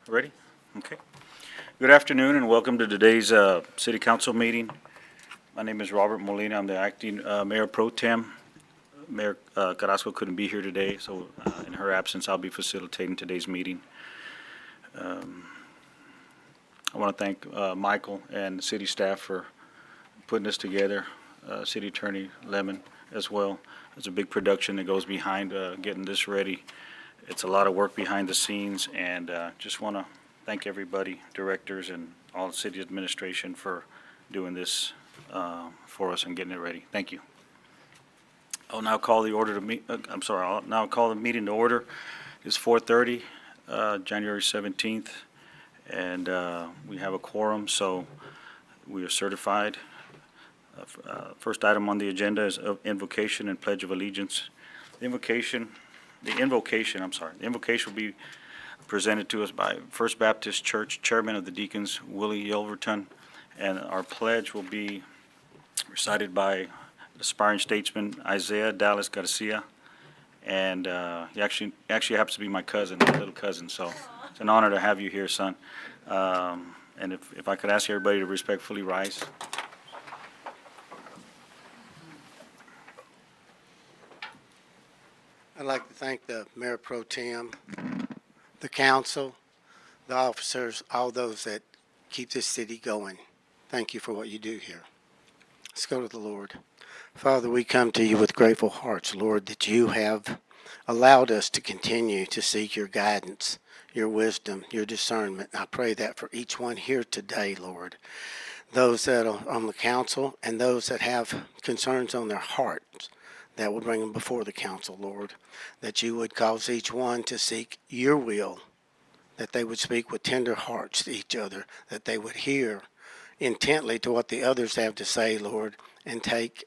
Ready? Okay. Good afternoon and welcome to today's city council meeting. My name is Robert Molina. I'm the acting mayor pro tem. Mayor Carrasco couldn't be here today, so in her absence, I'll be facilitating today's meeting. I want to thank Michael and the city staff for putting this together, City Attorney Lemon as well. It's a big production that goes behind getting this ready. It's a lot of work behind the scenes, and just want to thank everybody, directors and all the city administration for doing this for us and getting it ready. Thank you. I'll now call the meeting to order. It's 4:30, January 17th, and we have a quorum, so we are certified. First item on the agenda is invocation and pledge of allegiance. The invocation will be presented to us by First Baptist Church Chairman of the Deacons, Willie Yelverton, and our pledge will be recited by aspiring statesman Isaiah Dallas Garcia, and he actually happens to be my cousin, my little cousin, so it's an honor to have you here, son. And if I could ask everybody to respectfully rise. I'd like to thank the Mayor Pro Tem, the council, the officers, all those that keep this city going. Thank you for what you do here. Let's go to the Lord. Father, we come to you with grateful hearts, Lord, that you have allowed us to continue to seek your guidance, your wisdom, your discernment. I pray that for each one here today, Lord, those that are on the council and those that have concerns on their hearts, that will bring them before the council, Lord, that you would cause each one to seek your will, that they would speak with tender hearts to each other, that they would hear intently to what the others have to say, Lord, and take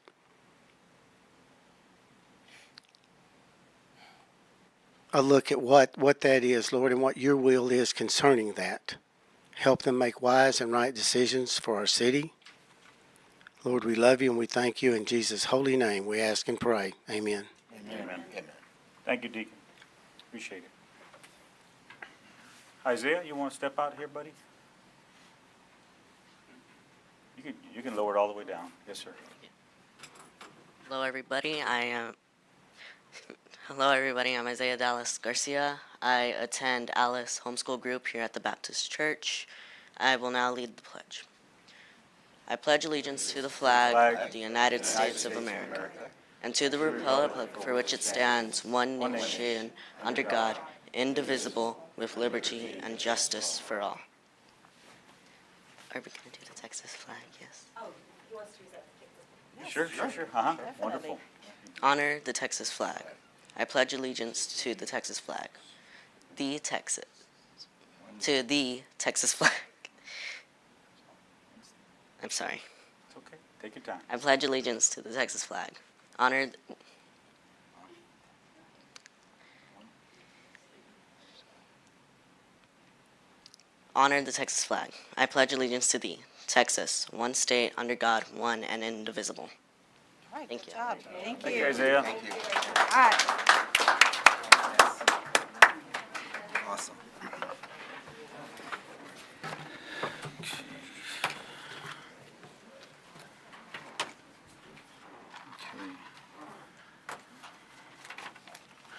a look at what that is, Lord, and what your will is concerning that. Help them make wise and right decisions for our city. Lord, we love you and we thank you. In Jesus' holy name, we ask and pray. Amen. Amen. Thank you, Deacon. Appreciate it. Isaiah, you want to step out here, buddy? You can lower it all the way down. Yes, sir. Hello, everybody. Hello, everybody. I'm Isaiah Dallas Garcia. I attend Alice Homeschool Group here at the Baptist Church. I will now lead the pledge. I pledge allegiance to the flag of the United States of America and to the republic for which it stands, one nation, under God, indivisible, with liberty and justice for all. Are we going to do the Texas flag? Yes. Oh, he wants to use that. Sure. Wonderful. Honor the Texas flag. I pledge allegiance to the Texas flag. To the Texas flag. I'm sorry. It's okay. Take your time. I pledge allegiance to the Texas flag. Honor the Texas flag. I pledge allegiance to thee, Texas, one state, under God, one and indivisible. All right, Thank good you. job. Thank Thank you. you, Isaiah. All right. Awesome.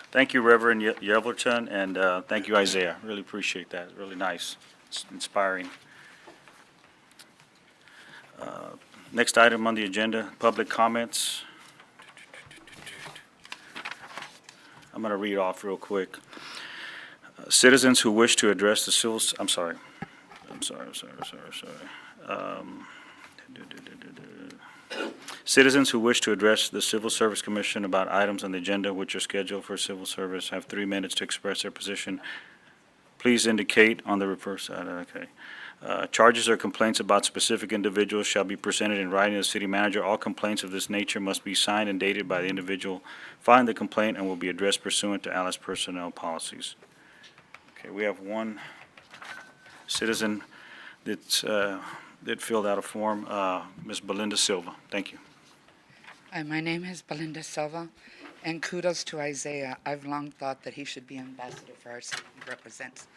Thank you, Reverend Yelverton, and thank you, Isaiah. Really appreciate that. Really nice. It's inspiring. Next item on the agenda, public comments. I'm going to read off real quick. Citizens who wish to address the civil, I'm sorry. Citizens who wish to address the Civil Service Commission about items on the agenda which are scheduled for civil service have 3 minutes to express their position. Please indicate on the reverse side. Okay. Charges or complaints about specific individuals shall be presented in writing to the city manager. All complaints of this nature must be signed and dated by the individual filing the complaint and will be addressed pursuant to Alice personnel policies. Okay, we have one citizen that filled out a form, Ms. Belinda Silva. Thank you. Hi, my name is Belinda Silva, and kudos to Isaiah. I've long thought that he should be ambassador for our city. He represents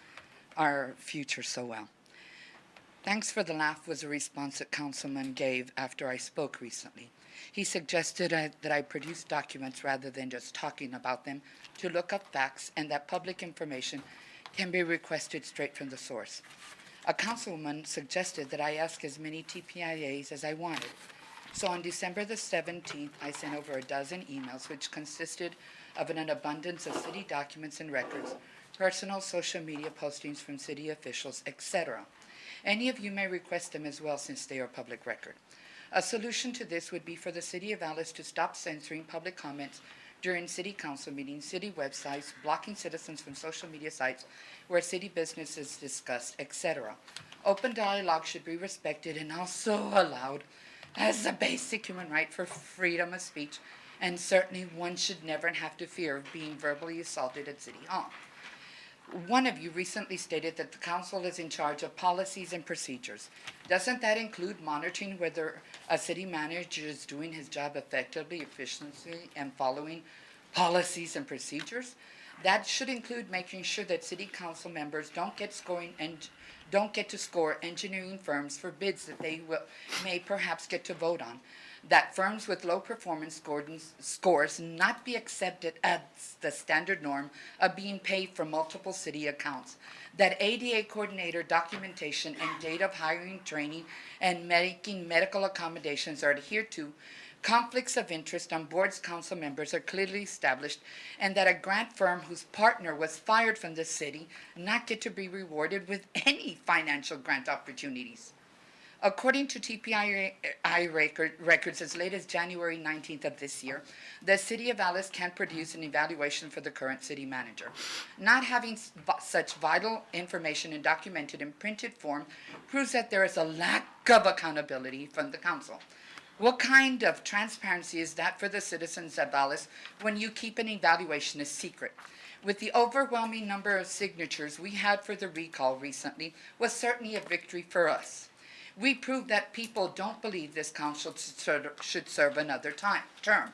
our future so well. Thanks for the laugh was a response that Councilman gave after I spoke recently. He suggested that I produce documents rather than just talking about them to look up facts and that public information can be requested straight from the source. A councilwoman suggested that I ask as many TPIAs as I wanted. So on December the 17th, I sent over a dozen emails which consisted of an abundance of city documents and records, personal social media postings from city officials, etc. Any of you may request them as well since they are public record. A solution to this would be for the City of Alice to stop censoring public comments during city council meetings, city websites, blocking citizens from social media sites where city business is discussed, etc. Open dialogue should be respected and also allowed as a basic human right for freedom of speech, and certainly one should never have to fear of being verbally assaulted at City Hall. One of you recently stated that the council is in charge of policies and procedures. Doesn't that include monitoring whether a city manager is doing his job effectively, efficiently, and following policies and procedures? That should include making sure that city council members don't get to score engineering firms for bids that they may perhaps get to vote on. That firms with low performance scores not be accepted as the standard norm of being paid for multiple city accounts. That ADA coordinator documentation and date of hiring, training, and making medical accommodations are adhered to. Conflicts of interest on boards, council members are clearly established, and that a grant firm whose partner was fired from the city not get to be rewarded with any financial grant opportunities. According to TPI records as late as January 19th of this year, the City of Alice can produce an evaluation for the current city manager. Not having such vital information and documented in printed form proves that there is a lack of accountability from the council. What kind of transparency is that for the citizens of Alice when you keep an evaluation a secret? With the overwhelming number of signatures we had for the recall recently was certainly a victory for us. We proved that people don't believe this council should serve another term.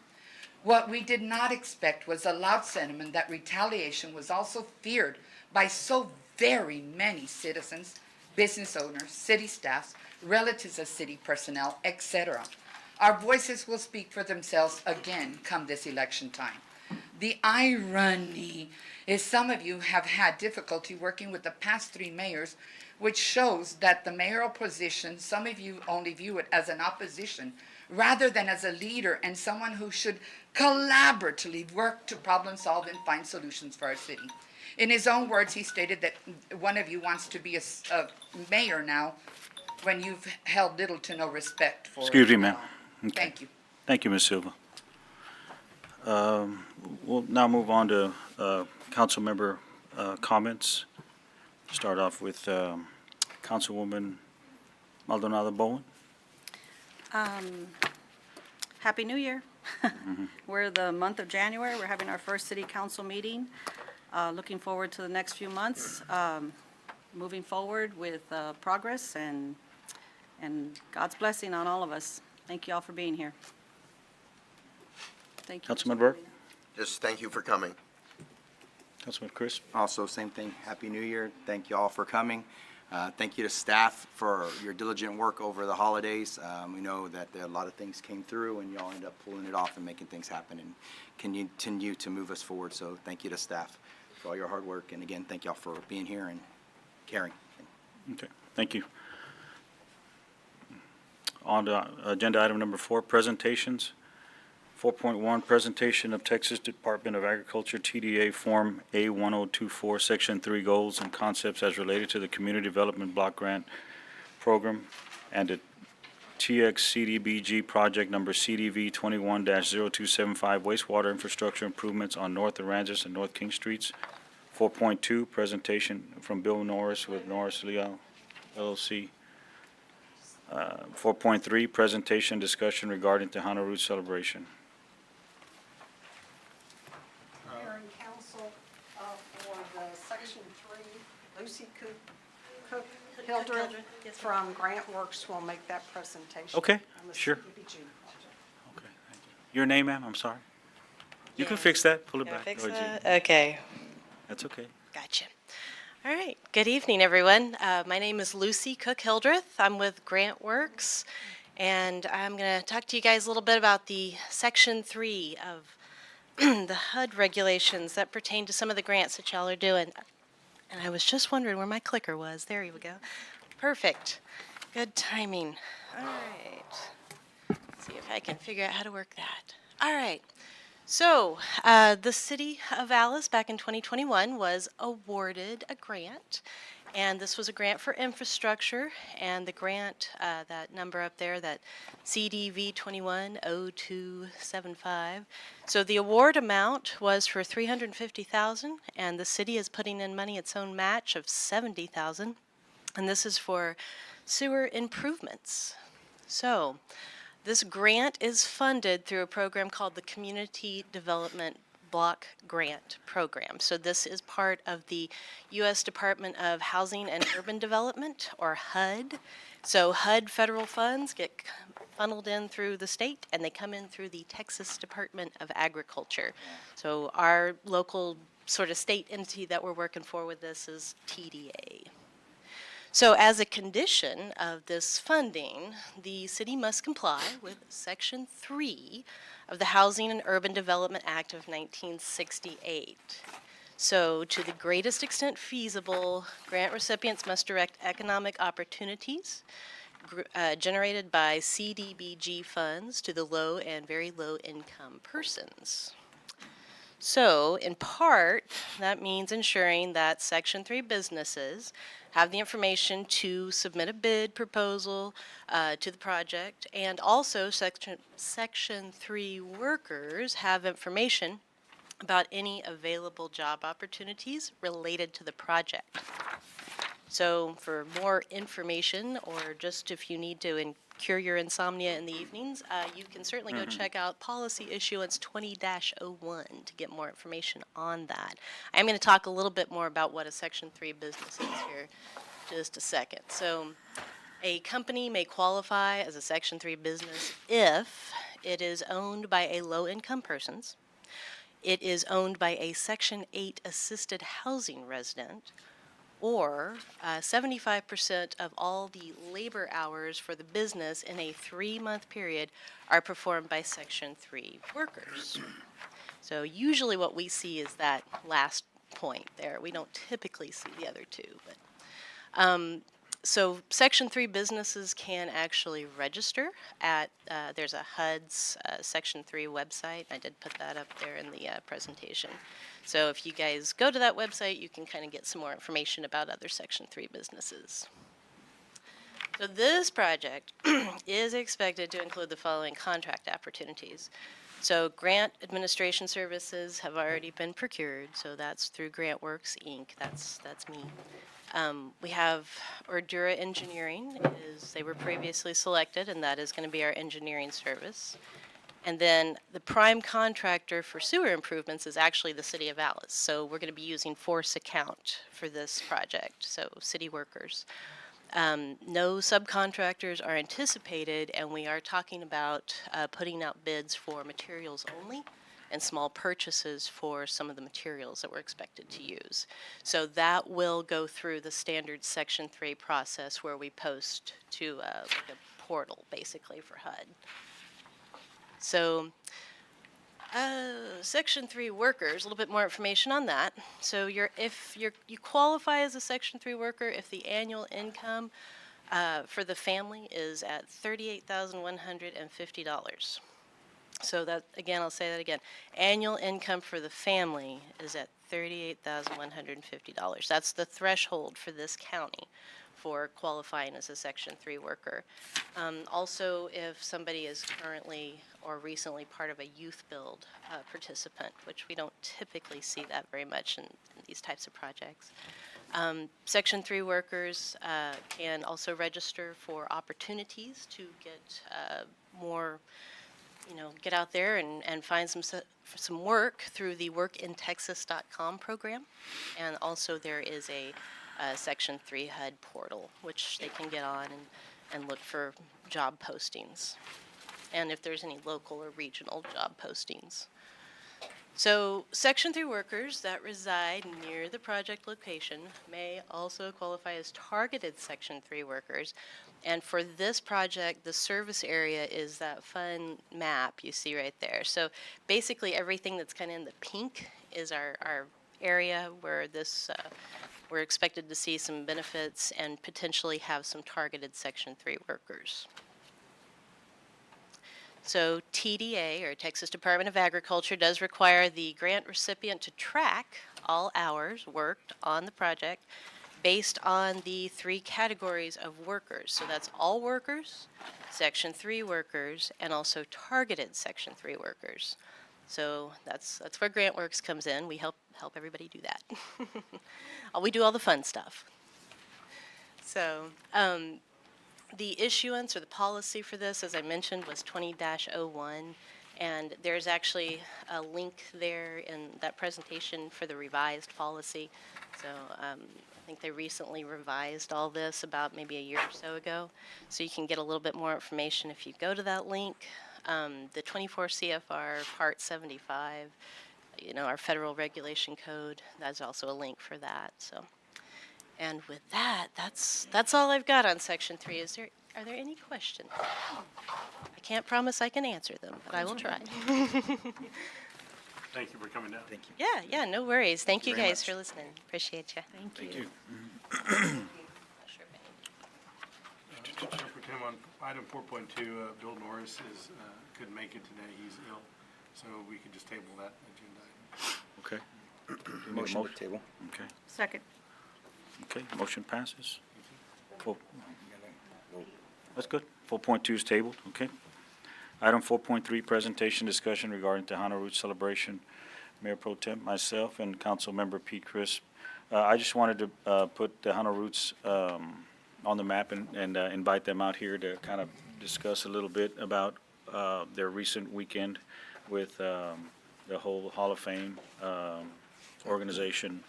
What we did not expect was a loud sentiment that retaliation was also feared by so very many citizens, business owners, city staffs, relatives of city personnel, etc. Our voices will speak for themselves again come this election time. The irony is some of you have had difficulty working with the past 3 mayors, which shows that the mayoral position, some of you only view it as an opposition rather than as a leader and someone who should collaboratively work to problem solve and find solutions for our city. In his own words, he stated that one of you wants to be a mayor now when you've held little to no respect for. Excuse me, ma'am. Okay. Thank you. Thank you, Ms. Silva. We'll now move on to council member comments. Start off with Councilwoman Maldonado Bowen. Happy New Year. We're the month of January. We're having our first city council meeting. Looking forward to the next few months, moving forward with progress and God's blessing on all of us. Thank you all for being here. Thank you. Councilman Burke? Just thank you for coming. Councilman Chris? Also, same thing. Happy New Year. Thank you all for coming. Thank you to staff for your diligent work over the holidays. We know that a lot of things came through and y'all ended up pulling it off and making things happen and continue to move us forward. So thank you to staff for all your hard work. And again, thank y'all for being here and caring. Okay, thank you. On to agenda item number 4, presentations. 4.1, presentation of Texas Department of Agriculture TDA Form A1024, Section 3 goals and concepts as related to the Community Development Block Grant Program and the TXCDBG project number CDV 21-0275 wastewater infrastructure improvements on North Aransas and North King Streets. 4.2, presentation from Bill Norris with Norris Leal LLC. 4.3, presentation discussion regarding Tejano Root celebration. Mayor and council, for the Section 3, Lucy Cook Hildred from Grant Works will make that presentation. Okay, on the sure. CDBG project. Okay, thank you. Your name, ma'am? I'm sorry. You can fix that. Pull it back. Fix Go ahead, that? Okay, That's okay. gotcha. All right. Good evening, everyone. My name is Lucy Cook Hildreth. I'm with Grant Works, and I'm going to talk to you guys a little bit about the Section 3 of the HUD regulations that pertain to some of the grants that y'all are doing. And I was just wondering where my clicker was. There you go. Perfect. Good timing. All right. Let's see if I can figure out how to work that. All right. So, the City of Alice back in 2021 was awarded a grant, and this was a grant for infrastructure, and the grant, that number up there, that CDV 210275. So the award amount was for $350,000, and the city is putting in money its own match of $70,000, and this is for sewer improvements. So, this grant is funded through a program called the Community Development Block Grant Program. So this is part of the U.S. Department of Housing and Urban Development, or HUD. So HUD federal funds get funneled in through the state, and they come in through the Texas Department of Agriculture. So our local sort of state entity that we're working for with this is TDA. So as a condition of this funding, the city must comply with Section 3 of the Housing and Urban Development Act of 1968. So to the greatest extent feasible, grant recipients must direct economic opportunities generated by CDBG funds to the low and very low income persons. So, in part, that means ensuring that Section 3 businesses have the information to submit a bid proposal to the project, and also Section 3 workers have information about any available job opportunities related to the project. So, for more information, or just if you need to cure your insomnia in the evenings, you can certainly go check out Policy Issuance 20-01 to get more information on that. I'm going to talk a little bit more about what a Section 3 business is here just a second. So a company may qualify as a Section 3 business if it is owned by a low-income persons, it is owned by a Section 8 assisted housing resident, or 75% of all the labor hours for the business in a 3-month period are performed by Section 3 workers. So usually what we see is that last point there. We don't typically see the other two. But so Section 3 businesses can actually register at, there's a HUD's Section 3 website. I did put that up there in the presentation. So if you guys go to that website, you can kind of get some more information about other Section 3 businesses. So this project is expected to include the following contract opportunities. So grant administration services have already been procured, so that's through Grant Works, Inc. That's me. We have Ordura Engineering, they were previously selected, and that is going to be our engineering service. And then the prime contractor for sewer improvements is actually the City of Alice. So we're going to be using Force Account for this project, so city workers. No subcontractors are anticipated, and we are talking about putting out bids for materials only and small purchases for some of the materials that we're expected to use. So that will go through the standard Section 3 process where we post to like a portal, basically, for HUD. So Section 3 workers, a little bit more information on that. So you qualify as a Section 3 worker if the annual income for the family is at $38,150. So that, again, I'll say that again. Annual income for the family is at $38,150. That's the threshold for this county for qualifying as a Section 3 worker. Also, if somebody is currently or recently part of a youth build participant, which we don't typically see that very much in these types of projects. Section 3 workers can also register for opportunities to get more, get out there and find some work through the workintexas.com program. And also there is a Section 3 HUD portal, which they can get on and look for job postings. And if there's any local or regional job postings. So, Section 3 workers that reside near the project location may also qualify as targeted Section 3 workers. And for this project, the service area is that fun map you see right there. So, basically, everything that's kind of in the pink is our area where this we're expected to see some benefits and potentially have some targeted Section 3 workers. So TDA, or Texas Department of Agriculture, does require the grant recipient to track all hours worked on the project based on the 3 categories of workers. So that's all workers, Section 3 workers, and also targeted Section 3 workers. So that's where GrantWorks comes in. We help everybody do that. We do all the fun stuff. So the issuance or the policy for this, as I mentioned, was 20-01, and there's actually a link there in that presentation for the revised policy. So I think they recently revised all this about maybe a year or so ago. So you can get a little bit more information if you go to that link. The 24 CFR Part 75, our federal regulation code, that's also a link for that. So. And with that, that's all I've got on Section 3. Are there any questions? I can't promise I can answer them, but I will try. Thank you for coming down. Thank you. Yeah, no worries. Thank you very guys much. for listening. Appreciate you. Thank you. Chair Pro Tem, on item 4.2, Bill Norris couldn't make it today. He's ill, so we could just table that agenda item. Okay. Motion to table. Okay, Second. okay, motion passes. That's good. 4.2 is tabled, okay. Item 4.3, presentation discussion regarding Tejano Roots celebration. Mayor Pro Tem, myself, and Councilmember Pete Crisp. I just wanted to put Tejano Roots on the map and invite them out here to kind of discuss a little bit about their recent weekend with the whole Hall of Fame organization,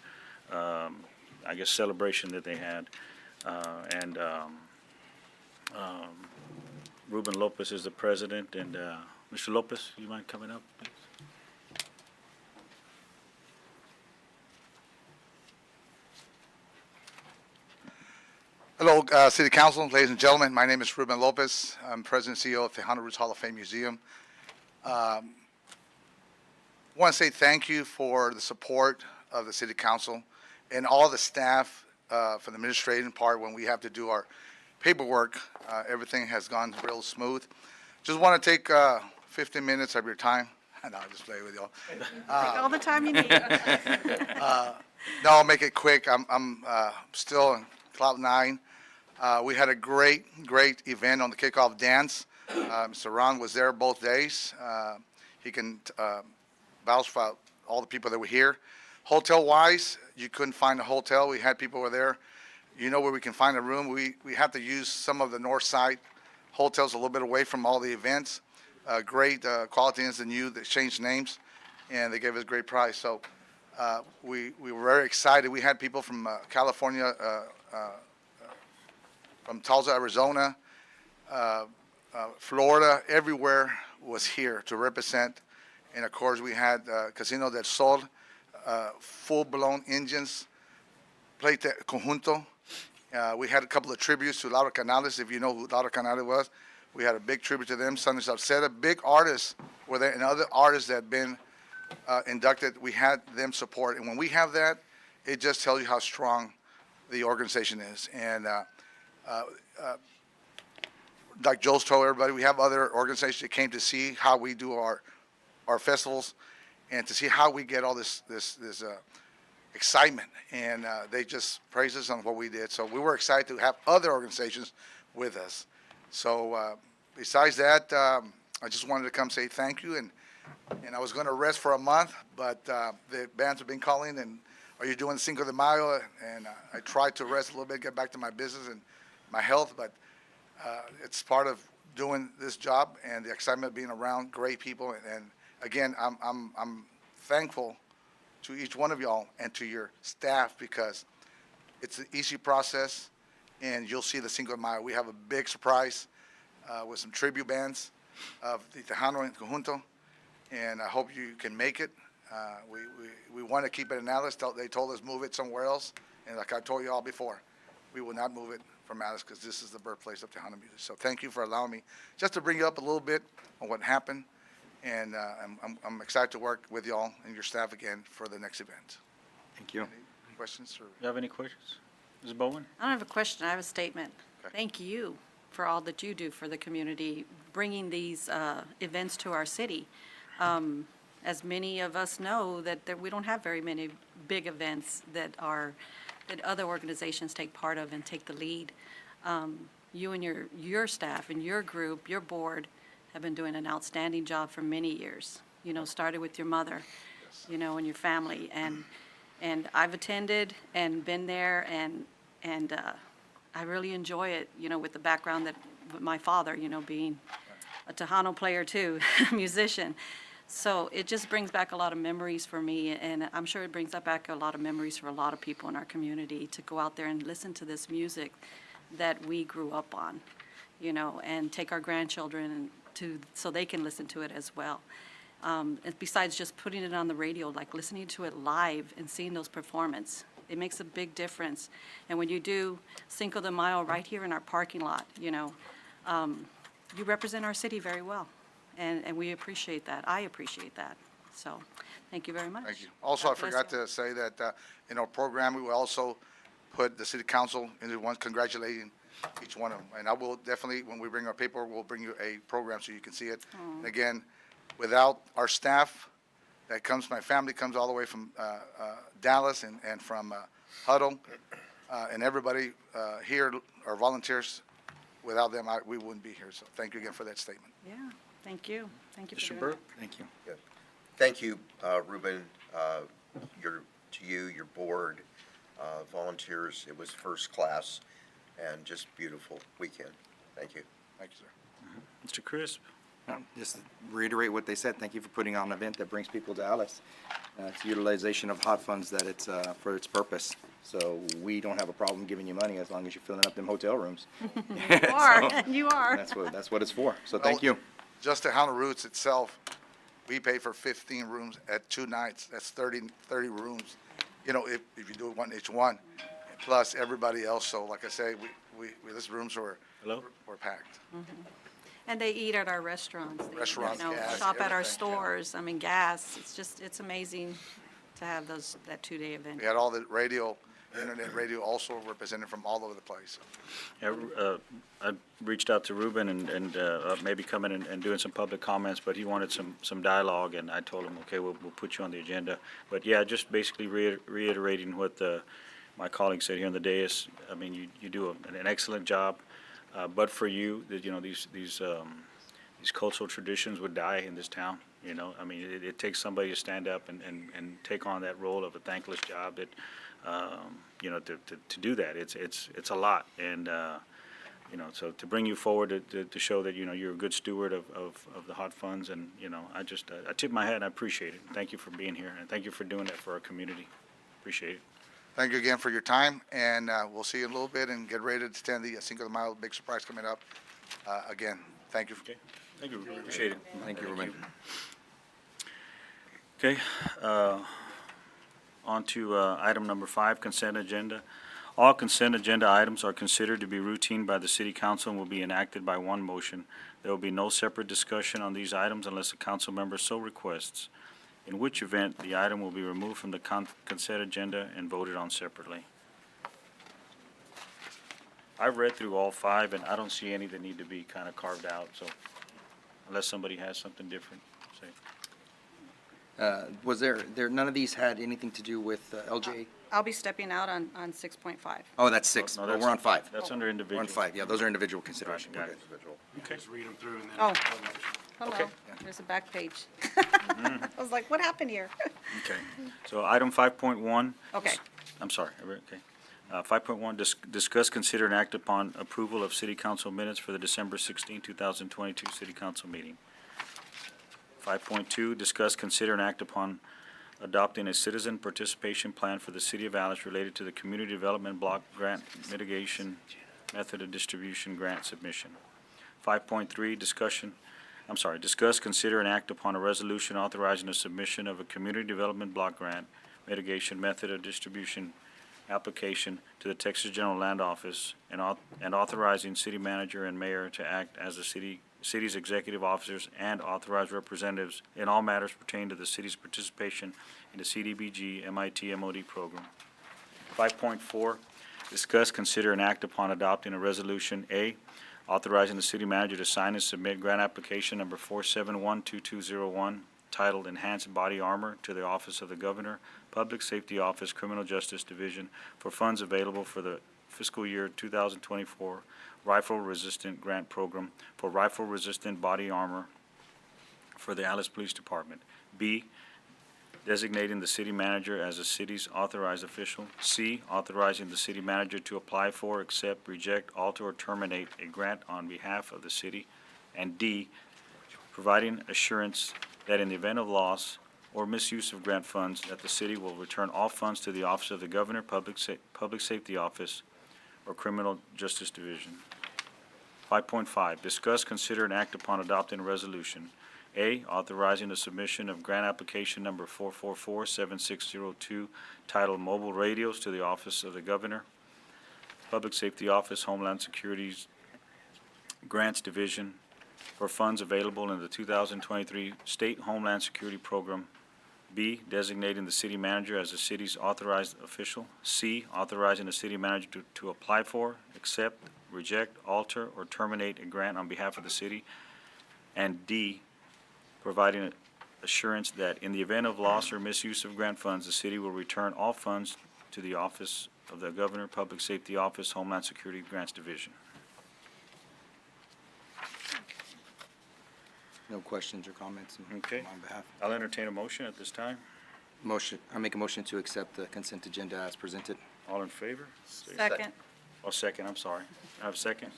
I guess, celebration that they had. And Ruben Lopez is the president, and Mr. Lopez, you mind coming up, please? Hello, City Council, ladies and gentlemen. My name is Ruben Lopez. I'm President and CEO of the Tejano Roots Hall of Fame Museum. I want to say thank you for the support of the City Council and all the staff for the administrative part. When we have to do our paperwork, everything has gone real smooth. Just want to take 15 minutes of your time. No, I'll just play with y'all. Take all the time you need. No, I'll make it quick. I'm still in cloud 9. We had a great event on the kickoff dance. Mr. Ron was there both days. He can vouch for all the people that were here. Hotel-wise, you couldn't find a hotel. We had people were there. You know where we can find a room. We have to use some of the north side hotels a little bit away from all the events. Great Quality Inns and You that changed names, and they gave us a great price. So we were very excited. We had people from California, from Tulsa, Arizona, Florida, everywhere was here to represent. And of course, we had Casino del Sol, full-blown engines, played the conjunto. We had a couple of tributes to Laura Canales, if you know who Laura Canales was. We had a big tribute to them. Sunday Salceda, big artists were there, and other artists that had been inducted, we had them support. And when we have that, it just tells you how strong the organization is. And like Joe's told everybody, we have other organizations that came to see how we do our festivals and to see how we get all this excitement. And they just praised us on what we did. So we were excited to have other organizations with us. So besides that, I just wanted to come say thank you. And I was going to rest for a month, but the bands have been calling, and are you doing Cinco de Mayo? And I tried to rest a little bit, get back to my business and my health, but it's part of doing this job and the excitement of being around great people. And again, I'm thankful to each one of y'all and to your staff, because it's an easy process, and you'll see the Cinco de Mayo. We have a big surprise with some tribute bands of the Tejano and Conjunto, and I hope you can make it. We want to keep it in Alice. They told us move it somewhere else, and like I told you all before, we will not move it from Alice because this is the birthplace of Tejano music. So thank you for allowing me just to bring you up a little bit on what happened, and I'm excited to work with y'all and your staff again for the next event. Thank you. Any questions? Or You have any questions? Ms. Bowen? I don't have a question, I have a statement. Okay. Thank you for all that you do for the community, bringing these events to our city. As many of us know, that we don't have very many big events that other organizations take part of and take the lead. You and your staff and your group, your board, have been doing an outstanding job for many years. You know, started with your mother, you know, and your family. And I've attended and been there, and I really enjoy it, you know, with the background that, with my father, you know, being a Tejano player too, musician. So it just brings back a lot of memories for me, and I'm sure it brings back a lot of memories for a lot of people in our community to go out there and listen to this music that we grew up on, you know, and take our grandchildren so they can listen to it as well. And besides just putting it on the radio, like listening to it live and seeing those performances, it makes a big difference. And when you do Cinco de Mayo right here in our parking lot, you know, you represent our city very well. And we appreciate that. I appreciate that. So, thank you very much. Thank you. Also, I God bless forgot you. to say that in our program, we will also put the city council into one congratulating each one of them. And I will definitely, when we bring our paper, we'll bring you a program so you can see it. And again, without our staff, my family comes all the way from Dallas and from Huddle, and everybody here are volunteers. Without them, we wouldn't be here. So thank you again for that statement. Yeah, thank you. Thank you for Mr. doing Burke? that. Thank you. Thank you, Ruben, to you, your board, volunteers. It was first class and just beautiful weekend. Thank you. Thank you, sir. Mr. Crisp? Just to reiterate what they said, thank you for putting on an event that brings people to Alice. It's utilization of hot funds that it's for its purpose. So we don't have a problem giving you money as long as you're filling up them hotel rooms. You are, you are. That's what it's for. So thank you. Just Tejano Roots itself, we pay for 15 rooms at 2 nights. That's 30 rooms. You know, if you do one each one, plus everybody else. So like I say, these rooms were packed. And they eat at our restaurants. They, Restaurants, you know, gas, shop at our everything, yeah. stores. I mean, gas. It's amazing to have that 2-day event. We had all the radio, internet radio also represented from all over the place. Yeah, I reached out to Ruben and maybe coming and doing some public comments, but he wanted some dialogue, and I told him, okay, we'll put you on the agenda. But yeah, just basically reiterating what my colleague said here on the dais. I mean, you do an excellent job, but for you, that you know these cultural traditions would die in this town. You know, I mean, it takes somebody to stand up and take on that role of a thankless job that. You know, to do that, it's a lot, and you know, so to bring you forward to show that you know you're a good steward of the hot funds, and you know, I tip my hat and I appreciate it. Thank you for being here, and thank you for doing that for our community. Appreciate it. Thank you again for your time, and we'll see you in a little bit, and get ready to attend the Cinco de Mayo big surprise coming up. Again, thank you. Okay, thank you. Appreciate it. Thank you, Ruben. Okay. On to item number 5, consent agenda. All consent agenda items are considered to be routine by the city council and will be enacted by one motion. There will be no separate discussion on these items unless a council member so requests, in which event the item will be removed from the consent agenda and voted on separately. I've read through all 5, and I don't see any that need to be kind of carved out, so unless somebody has something different, say. Was there, none of these had anything to do with LJ? I'll be stepping out on 6.5. Oh, that's 6. No, Oh, that's- we're on 5. That's under We're individual. on 5, yeah, those are individual considerations. Got it. Just read them through and then. Oh. have a motion. Hello, Okay. there's a back page. I was like, what happened here? Okay, so item 5.1. Okay. I'm sorry, okay. 5.1, discuss, consider, and act upon approval of city council minutes for the December 16, 2022 city council meeting. 5.2, discuss, consider, and act upon adopting a citizen participation plan for the city of Alice related to the community development block grant mitigation method of distribution grant submission. 5.3, discussion discuss, consider, and act upon a resolution authorizing the submission of a community development block grant mitigation method of distribution application to the Texas General Land Office and authorizing city manager and mayor to act as the city's executive officers and authorized representatives in all matters pertaining to the city's participation in the CDBG MIT MOD program. 5.4, discuss, consider, and act upon adopting a resolution, A, authorizing the city manager to sign and submit grant application number 4712201 titled Enhanced Body Armor to the Office of the Governor, Public Safety Office, Criminal Justice Division for funds available for the fiscal year 2024 Rifle Resistant Grant Program for rifle resistant body armor for the Alice Police Department. B, designating the city manager as the city's authorized official. C, authorizing the city manager to apply for, accept, reject, alter, or terminate a grant on behalf of the city. And D, providing assurance that in the event of loss or misuse of grant funds, that the city will return all funds to the Office of the Governor, Public Safety Office, or Criminal Justice Division. 5.5, discuss, consider, and act upon adopting a resolution. A, authorizing the submission of grant application number 4447602 titled Mobile Radios to the Office of the Governor, Public Safety Office, Homeland Security's Grants Division for funds available in the 2023 State Homeland Security Program. B, designating the city manager as the city's authorized official. C, authorizing the city manager to apply for, accept, reject, alter, or terminate a grant on behalf of the city. And D, providing assurance that in the event of loss or misuse of grant funds, the city will return all funds to the Office of the Governor, Public Safety Office, Homeland Security Grants Division. No questions or comments on Okay. my behalf. I'll entertain a motion at this time. I make a motion to accept the consent agenda as presented. All in favor? Say- Second. Oh, second, I'm sorry. I have a second?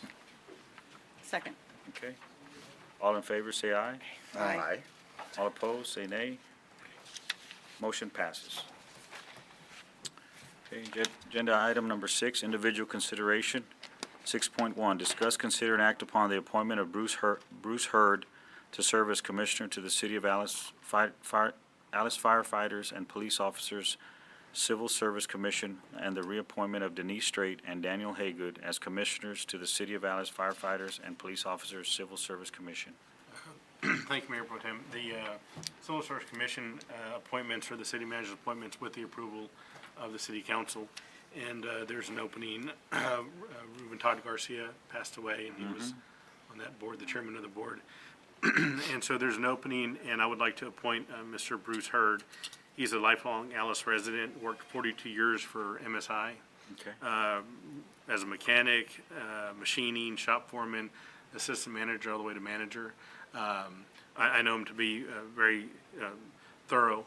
Second. Okay. All in favor, say aye. Aye. All opposed, say nay. Motion passes. Okay, agenda item number 6, individual consideration. 6.1, discuss, consider, and act upon the appointment of Bruce Hurd to serve as Commissioner to the City of Alice Firefighters and Police Officers Civil Service Commission, and the reappointment of Denise Strait and Daniel Haygood as Commissioners to the City of Alice Firefighters and Police Officers Civil Service Commission. Thank you, Mayor Pro Tem. The Civil Service Commission appointments, or the city manager's appointments, with the approval of the city council. And there's an opening. Ruben Todd Garcia passed away, and he was on that board, the chairman of the board. And so there's an opening, and I would like to appoint Mr. Bruce Hurd. He's a lifelong Alice resident, worked 42 years for MSI Okay. as a mechanic, machining, shop foreman, assistant manager, all the way to manager. I know him to be a very thorough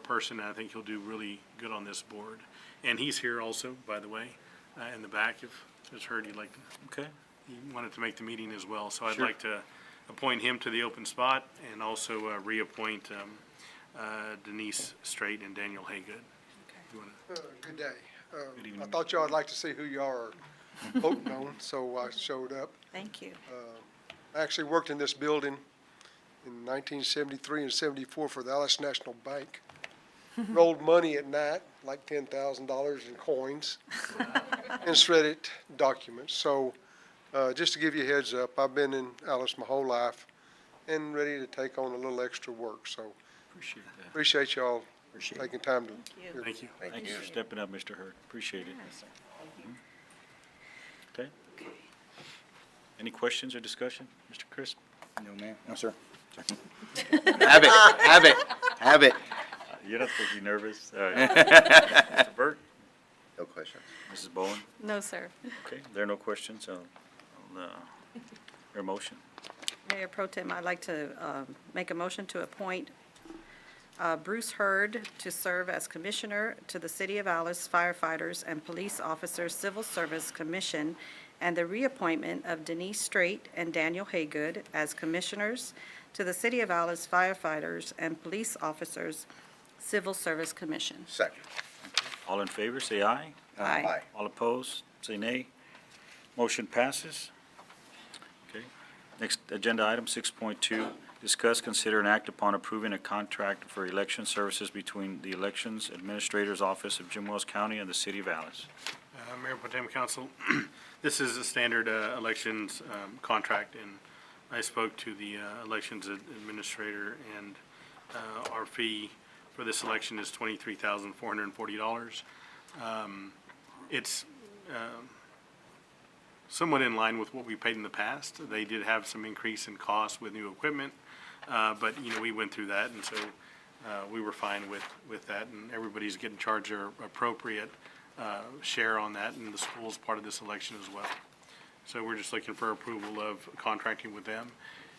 person, and I think he'll do really good on this board. And he's here also, by the way, in the back, if it's heard you'd like to. Okay. He wanted to make the meeting as well, so I'd Sure. like to appoint him to the open spot and also reappoint Denise Strait and Daniel Haygood. You wanna- Good day. Good evening. I thought y'all would like to see who y'all are voting on, so I showed up. Thank you. I actually worked in this building in 1973 and 74 for the Alice National Bank. Rolled money at night, like $10,000 in coins, and shredded documents. So just to give you a heads up, I've been in Alice my whole life and ready to take on a little extra work. So Appreciate that. appreciate y'all Appreciate it. taking time to. you. Thank you. Thank you for stepping up, Mr. Hurd. Appreciate it. Okay. Any questions or discussion, Mr. Crisp? No, ma'am. No, sir. Have it. You're not supposed to be nervous. All right. Mr. Burt? No questions. Mrs. Bowen? No, sir. Okay, there are no questions. I'll your motion. Mayor Pro Tem, I'd like to make a motion to appoint Bruce Hurd to serve as Commissioner to the City of Alice Firefighters and Police Officers Civil Service Commission, and the reappointment of Denise Strait and Daniel Haygood as Commissioners to the City of Alice Firefighters and Police Officers Civil Service Commission. Second. All in favor, say aye. Aye. All opposed, say nay. Motion passes. Okay. Next agenda item, 6.2, discuss, consider, and act upon approving a contract for election services between the Elections Administrator's Office of Jim Wells County and the City of Alice. Mayor Pro Tem Council, this is a standard elections contract, and I spoke to the elections administrator, and our fee for this election is $23,440. It's somewhat in line with what we paid in the past. They did have some increase in cost with new equipment, but, we went through that, and so we were fine with that, and everybody's getting charged their appropriate share on that, and the school's part of this election as well. So we're just looking for approval of contracting with them.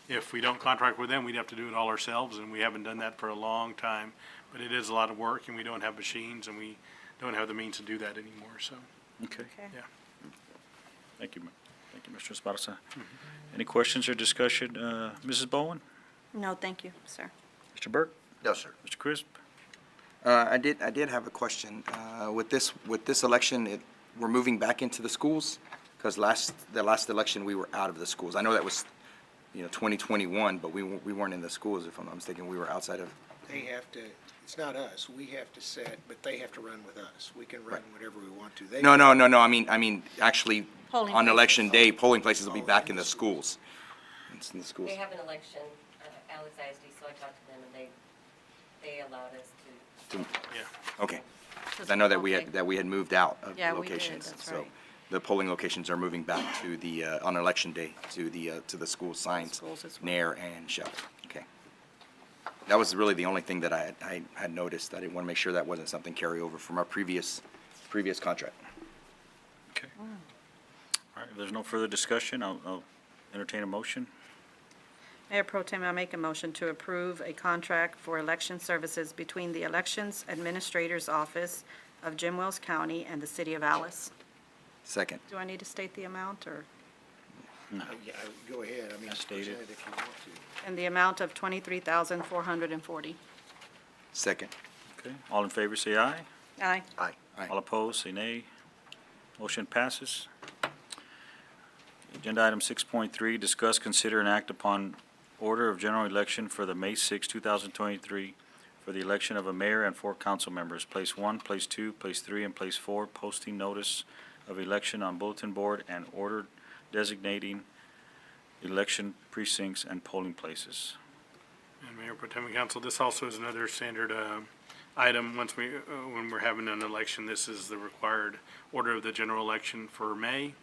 If we don't contract with them, we'd have to do it all ourselves, and we haven't done that for a long time. But it is a lot of work, and we don't have machines, and we don't have the means to do that anymore, so, Okay. yeah. Thank you. Thank you, Mr. Esparza. Any questions or discussion? Mrs. Bowen? No, thank you, sir. Mr. Burke? No, sir. Mr. Crisp? I did have a question. With this election, we're moving back into the schools? Because the last election, we were out of the schools. I know that was, 2021, but we weren't in the schools, if I'm not mistaken. We were outside of. They have to, it's not us, we have to set, but they have to run with us. We can run whatever we want to. They- No, I mean, actually, Polling on places. election day, polling places will be back in the schools. It's in the schools. They have an election, Alex ISD, so I talked to them, and they allowed us to. Yeah. Okay. 'Cause I know that we Okay. had moved out of Yeah, we did, locations. that's So right. the polling locations are moving back to the, on election day, to the school signs, Schools as well. Nair and Shell. Okay. That was really the only thing that I had noticed. I didn't want to make sure that wasn't something carryover from our previous contract. Okay. All right, if there's no further discussion, I'll entertain a motion. Mayor Pro Tem, I make a motion to approve a contract for election services between the Elections Administrator's Office of Jim Wells County and the City of Alice. Second. Do I need to state the amount, or? Yeah, go ahead, I mean, As stated. present it if you want to. And the amount of $23,440. Second. Okay, all in favor, say aye. Aye. Aye. All opposed, say nay. Motion passes. Agenda item 6.3, discuss, consider, and act upon order of general election for the May 6, 2023, for the election of a mayor and 4 council members, place 1, place 2, place 3, and place 4, posting notice of election on bulletin board and order designating election precincts and polling places. And Mayor Pro Tem Council, this also is another standard item. Once when we're having an election, this is the required order of the general election for May,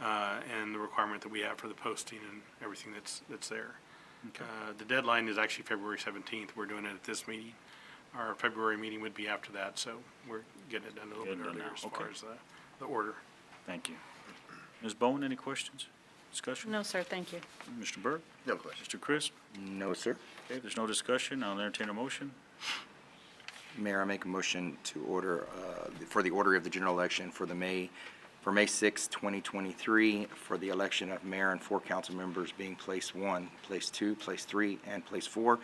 and the requirement that we have for the posting and everything that's there. The deadline is actually February 17th. We're doing it at this meeting. Our February meeting would be after that, so we're getting it done a little Getting bit it done earlier now. as Okay. far as the order. Thank you. Ms. Bowen, any questions, discussion? No, sir, thank you. Mr. Burke? No question. Mr. Crisp? No, sir. Okay, if there's no discussion, I'll entertain a motion. Mayor, I make a motion to order, for the order of the general election for May 6, 2023, for the election of mayor and 4 council members being place 1, place 2, place 3, and place 4,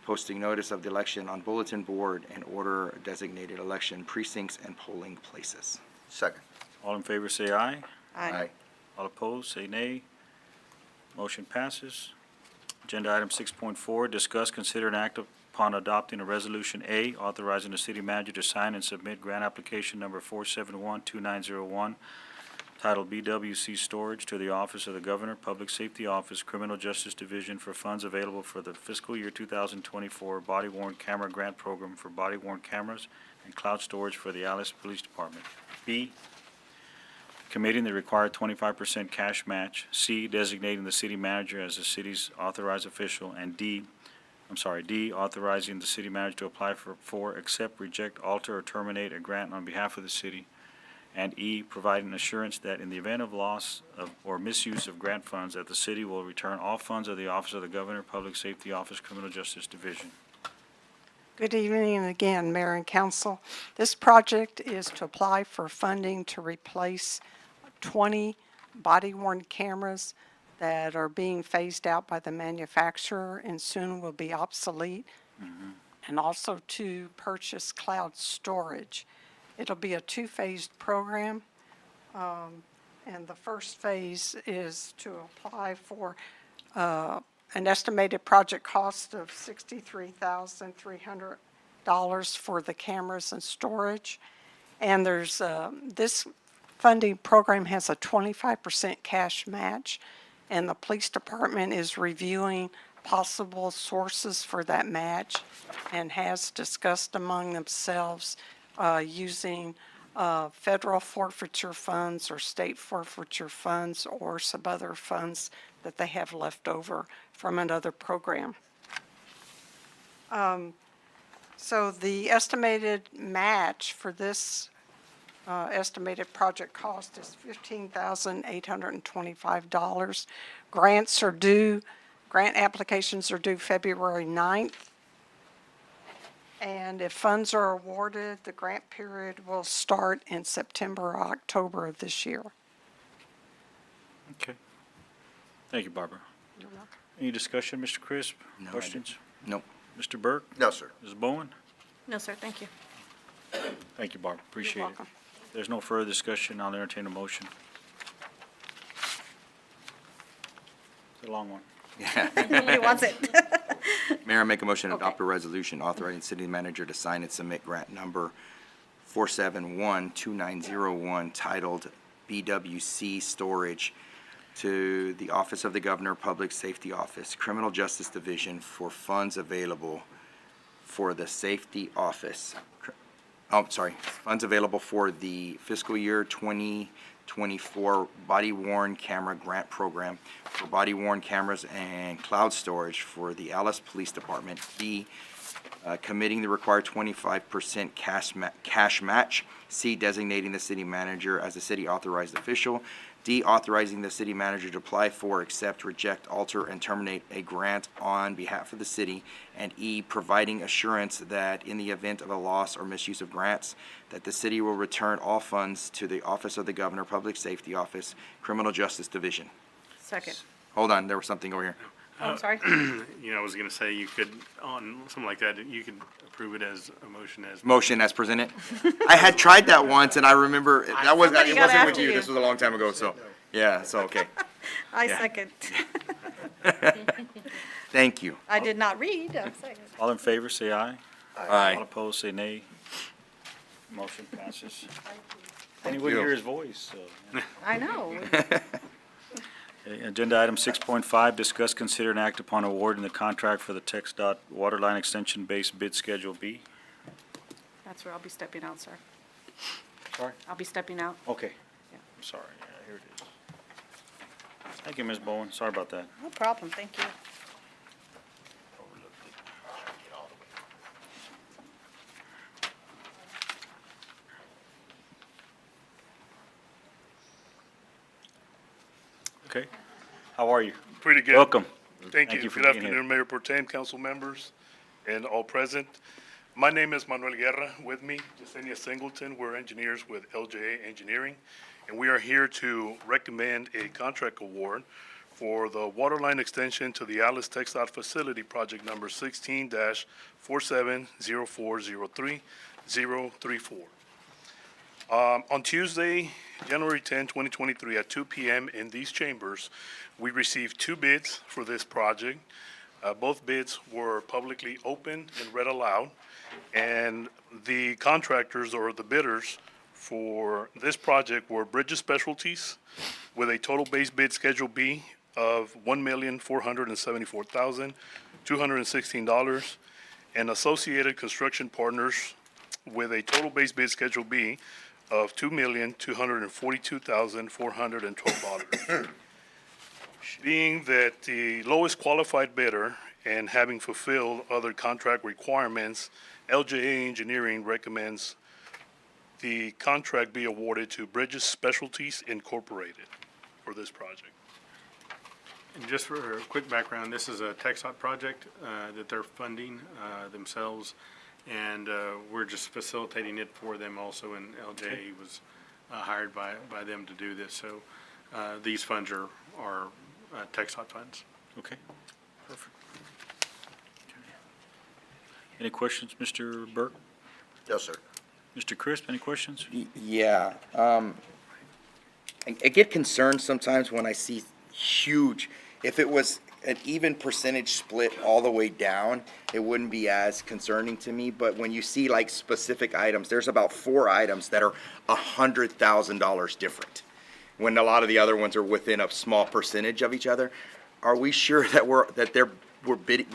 posting notice of the election on bulletin board and order designated election precincts and polling places. Second. All in favor, say aye. Aye. All opposed, say nay. Motion passes. Agenda item 6.4, discuss, consider, and act upon adopting a resolution A, authorizing the city manager to sign and submit grant application number 4712901, titled BWC Storage, to the Office of the Governor, Public Safety Office, Criminal Justice Division, for funds available for the fiscal year 2024 body-worn camera grant program for body-worn cameras and cloud storage for the Alice Police Department. B, committing the required 25% cash match. C, designating the city manager as the city's authorized official. And D, authorizing the city manager to apply for, accept, reject, alter, or terminate a grant on behalf of the city. And E, providing assurance that in the event of loss of or misuse of grant funds, that the city will return all funds of the Office of the Governor, Public Safety Office, Criminal Justice Division. Good evening again, Mayor and Council. This project is to apply for funding to replace 20 body-worn cameras that are being phased out by the manufacturer and soon will be obsolete, and also to purchase cloud storage. It'll be a 2-phased program, and the first phase is to apply for an estimated project cost of $63,300 for the cameras and storage. And there's, this funding program has a 25% cash match, and the police department is reviewing possible sources for that match and has discussed among themselves using federal forfeiture funds or state forfeiture funds or some other funds that they have left over from another program. So the estimated match for this estimated project cost is $15,825. Grants are due, grant applications are due February 9th. And if funds are awarded, the grant period will start in September or October of this year. Okay. Thank you, Barbara. You're welcome. Any discussion, Mr. Crisp? No, I Questions? Nope. Mr. Burke? No, sir. Ms. Bowen? No, sir, thank you. Thank you, Barbara. Appreciate You're it. welcome. If there's no further discussion, I'll entertain a motion. It's a long one. He wants it. Mayor, I make a motion to Okay. adopt a resolution authorizing city manager to sign and submit grant number 4712901 titled BWC Storage to the Office of the Governor, Public Safety Office, Criminal Justice Division for funds available for the Safety Office. Funds available for the fiscal year 2024 body-worn camera grant program for body-worn cameras and cloud storage for the Alice Police Department. B, committing the required 25% cash match. C, designating the city manager as a city authorized official. D, authorizing the city manager to apply for, accept, reject, alter, and terminate a grant on behalf of the city. And E, providing assurance that in the event of a loss or misuse of grants, that the city will return all funds to the Office of the Governor, Public Safety Office, Criminal Justice Division. Second. Hold on, there was something over here. Oh, I'm sorry. You know, I was gonna say you could, on something like that, you could approve it as a motion as. Motion as presented. I had tried that once, and I remember, that was, Somebody it got wasn't with after you, you. this was a long time ago, so, yeah, so, okay. I Yeah. second. Thank you. I did not read, I'm saying. All in favor, say aye. All Aye. opposed, say nay. Motion passes. Thank Anyone you. hear his voice? So, I know. okay, Agenda item 6.5, discuss, consider, and act upon awarding the contract for the TxDOT Waterline Extension Base Bid Schedule B. That's where I'll be stepping out, sir. Sorry? I'll be stepping out. Okay. Yeah. I'm sorry, yeah, here it is. Thank you, Ms. Bowen, sorry about that. No problem, thank you. Okay, how are you? Pretty good. Welcome. Thank Thank you. you for Good being here. afternoon, Mayor Pro Tem, council members, and all present. My name is Manuel Guerra. With me, Yesenia Singleton. We're engineers with LJA Engineering, and we are here to recommend a contract award for the water line extension to the Alice TxDOT Facility Project Number 16-470403-034. On Tuesday, January 10, 2023, at 2 p.m. in these chambers, we received two bids for this project. Both bids were publicly open and read aloud, and the contractors or the bidders for this project were Bridges Specialties with a total base bid Schedule B of $1,474,216, and Associated Construction Partners with a total base bid Schedule B of $2,242,412. Being that the lowest qualified bidder and having fulfilled other contract requirements, LJA Engineering recommends the contract be awarded to Bridges Specialties Incorporated for this project. And just for a quick background, this is a TxDOT project that they're funding themselves, and we're just facilitating it for them also, and LJ was hired by them to do this. So these funds are TxDOT funds. Okay, perfect. Any questions, Mr. Burke? No, sir. Mr. Crisp, any questions? Yeah, I get concerned sometimes when I see huge, if it was, an even percentage split all the way down, it wouldn't be as concerning to me. But when you see like specific items, there's about 4 items that are $100,000 different, when a lot of the other ones are within a small percentage of each other. Are we sure that we're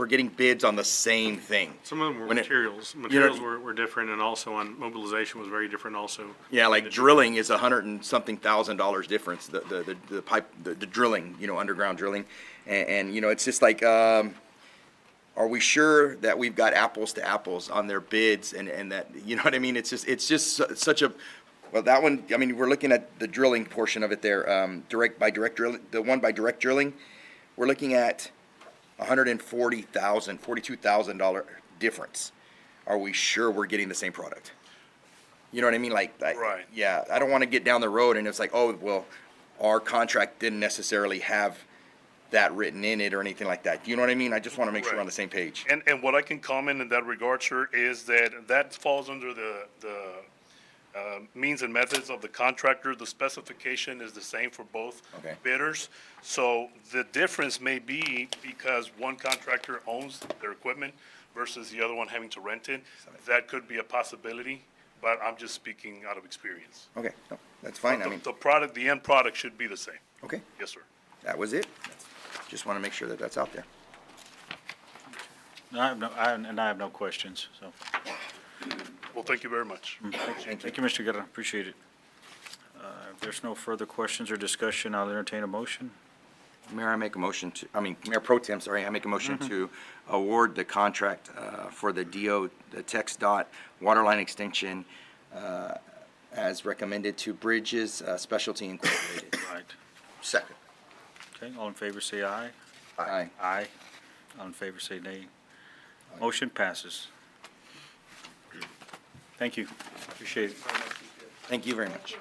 getting bids on the same thing? Some of them were When it- materials. you know- Materials were different, and also on mobilization was very different also. Yeah, like drilling is $100,000 difference, the pipe, the drilling, underground drilling. And, it's just like, are we sure that we've got apples to apples on their bids and that, you know what I mean? It's just such a, well, that one, I mean, we're looking at the drilling portion of it there, direct drilling, the one by direct drilling, we're looking at $42,000 difference. Are we sure we're getting the same product? You know what I mean? Right. Yeah, I don't want to get down the road and it's like, oh, well, our contract didn't necessarily have that written in it or anything like that. You know what I mean? I just want to make sure we're on the same page. And what I can comment in that regard, sir, is that falls under the means and methods of the contractor. The specification is the same for both Okay. bidders. So the difference may be because one contractor owns their equipment versus the other one having to rent it. That could be a possibility, but I'm just speaking out of experience. Okay, no, that's fine. I But mean, the product, the end product should be the same. okay, Yes, sir. that was it. Just want to make sure that that's out there. I have no questions, so. Well, thank you very much. Thank you, Mr. Guerra, appreciate it. If there's no further questions or discussion, I'll entertain a motion. Mayor, Mayor Pro Tem, sorry, I make a motion to award the contract for the Tex Dot Waterline Extension as recommended to Bridges Specialty Incorporated. Right. Second. Okay, all in favor, say aye. Aye. Aye. All in favor, say nay. Motion passes. Thank you, appreciate it. Thank you very much.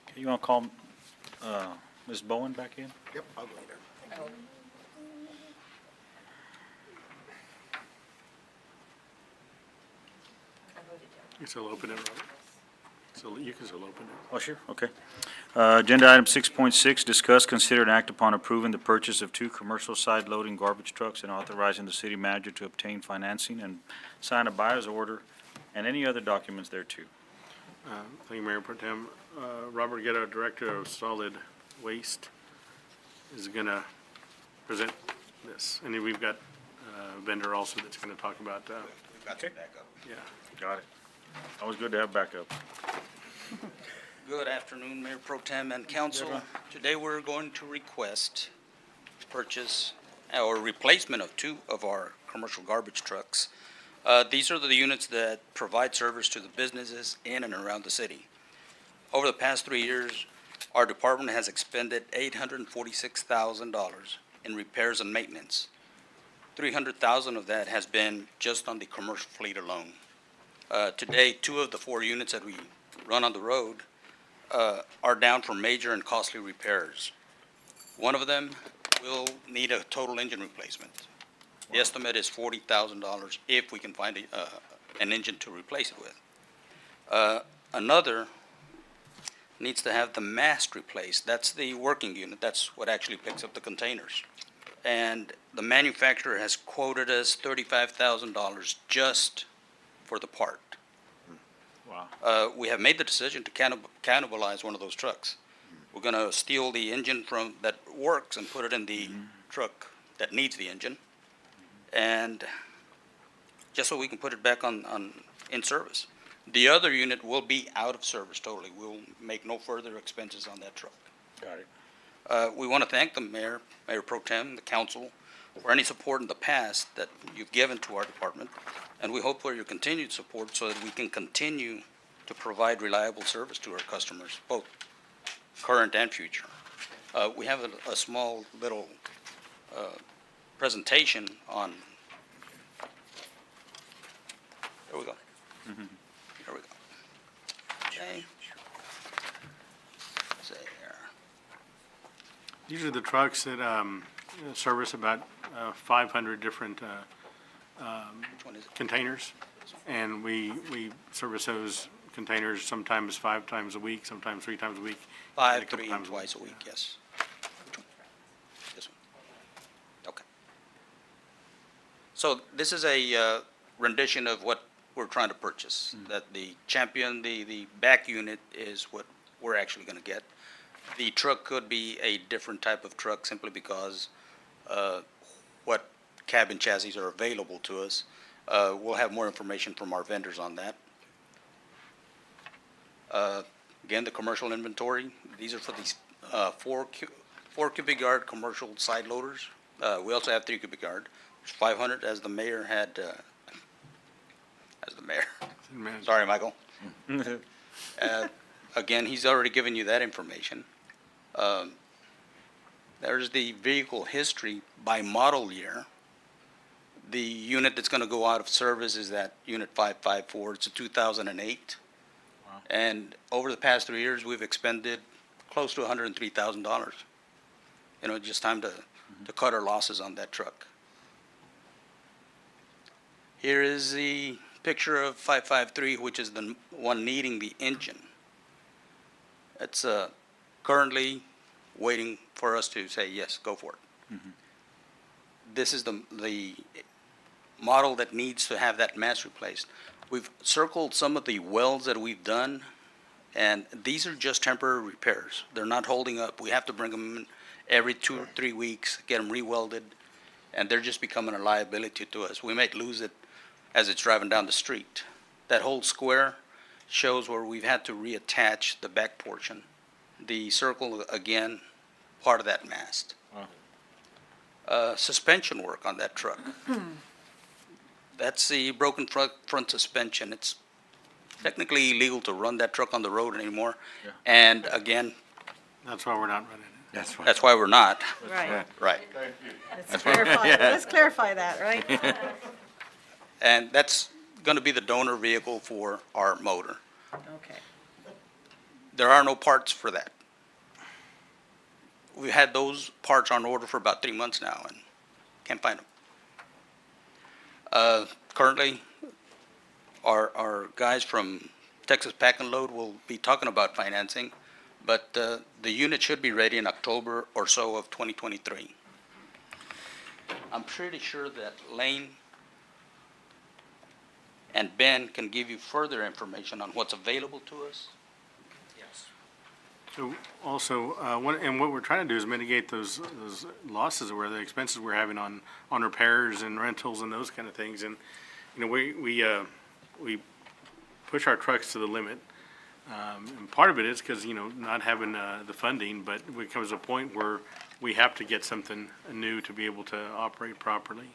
Okay, you want to call Ms. Bowen back in? Yep, I'll go there. You can still open it, Robert. So you can still open it. Oh, sure, okay. Agenda item 6.6, discuss, consider, and act upon approving the purchase of 2 commercial side loading garbage trucks and authorizing the city manager to obtain financing and sign a buyer's order and any other documents thereto. Thank you, Mayor Pro Tem. Robert Guerra, Director of Solid Waste, is going to present this. And then we've got a vendor also that's going to talk about, We've got some backup. yeah. Got it. Always good to have backup. Good afternoon, Mayor Pro Tem and Council. Today, we're going to request purchase or replacement of 2 of our commercial garbage trucks. These are the units that provide service to the businesses in and around the city. Over the past 3 years, our department has expended $846,000 in repairs and maintenance. $300,000 of that has been just on the commercial fleet alone. Today, 2 of the 4 units that we run on the road are down for major and costly repairs. One of them will need a total engine replacement. The estimate is $40,000 if we can find an engine to replace it with. Another needs to have the mast replaced. That's the working unit. That's what actually picks up the containers. And the manufacturer has quoted us $35,000 just for the part. Wow. We have made the decision to cannibalize one of those trucks. We're going to steal the engine that works and put it in the truck that needs the engine, and just so we can put it back in service. The other unit will be out of service totally. We'll make no further expenses on that truck. Got it. We want to thank the Mayor Pro Tem, the council, for any support in the past that you've given to our department, and we hope for your continued support so that we can continue to provide reliable service to our customers, both current and future. We have a small little presentation on, there we go. There we go. Okay. Let's see here. These are the trucks that service about 500 different Which one is it? containers. And we service those containers sometimes 5 times a week, sometimes 3 times a week. and a 5, couple 3, and times twice a week, yes. This one. So this is a rendition of what we're trying to purchase. That the Champion, the back unit is what we're actually gonna get. The truck could be a different type of truck simply because what cabin chassis are available to us. We'll have more information from our vendors on that. Again, the commercial inventory, these are for these 4 cubic yard commercial side loaders. We also have 3 cubic yard. There's 500 as the mayor had, sorry, Michael. Again, he's already given you that information. There's the vehicle history by model year. The unit that's going to go out of service is that unit 554. It's a 2008. And over the past 3 years, we've expended close to $103,000. You know, just time to cut our losses on that truck. Here is the picture of 553, which is the one needing the engine. It's currently waiting for us to say, yes, go for it. This is the model that needs to have that mass replaced. We've circled some of the welds that we've done, and these are just temporary repairs. They're not holding up. We have to bring them in every 2 or 3 weeks, get them re-welded, and they're just becoming a liability to us. We might lose it as it's driving down the street. That whole square shows where we've had to reattach the back portion. The circle, again, part of that mast. Suspension work on that truck. That's the broken front suspension. It's technically illegal to run that truck on the road anymore. Yeah. And again, That's why we're not running it. that's why we're not. Right. Right. Let's clarify that, right? And that's going to be the donor vehicle for our motor. Okay. There are no parts for that. We've had those parts on order for about 3 months now and can't find them. Currently, our guys from Texas Pack and Load will be talking about financing, but the unit should be ready in October or so of 2023. I'm pretty sure that Lane and Ben can give you further information on what's available to us. Yes. So also, what we're trying to do is mitigate those losses or the expenses we're having on repairs and rentals and those kind of things. And, you know, we push our trucks to the limit. And part of it is because, you know, not having the funding, but it comes a point where we have to get something new to be able to operate properly.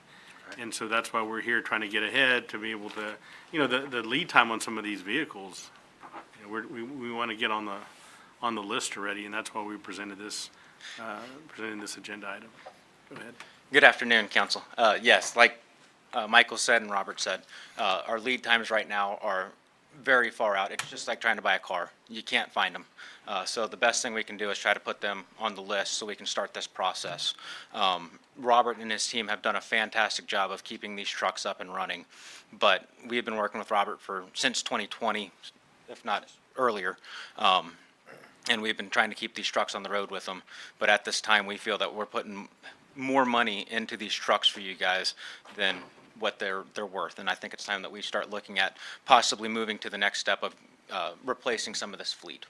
And so that's why we're here trying to get ahead to be able to, you know, the lead time on some of these vehicles, you know, we want to get on the list already, and that's why we presented this agenda item. Go ahead. Good afternoon, Council. Yes, like Michael said and Robert said, our lead times right now are very far out. It's just like trying to buy a car. You can't find them. So the best thing we can do is try to put them on the list so we can start this process. Robert and his team have done a fantastic job of keeping these trucks up and running, but we've been working with Robert since 2020, if not earlier. And we've been trying to keep these trucks on the road with them. But at this time, we feel that we're putting more money into these trucks for you guys than what they're worth. And I think it's time that we start looking at possibly moving to the next step of replacing some of this fleet.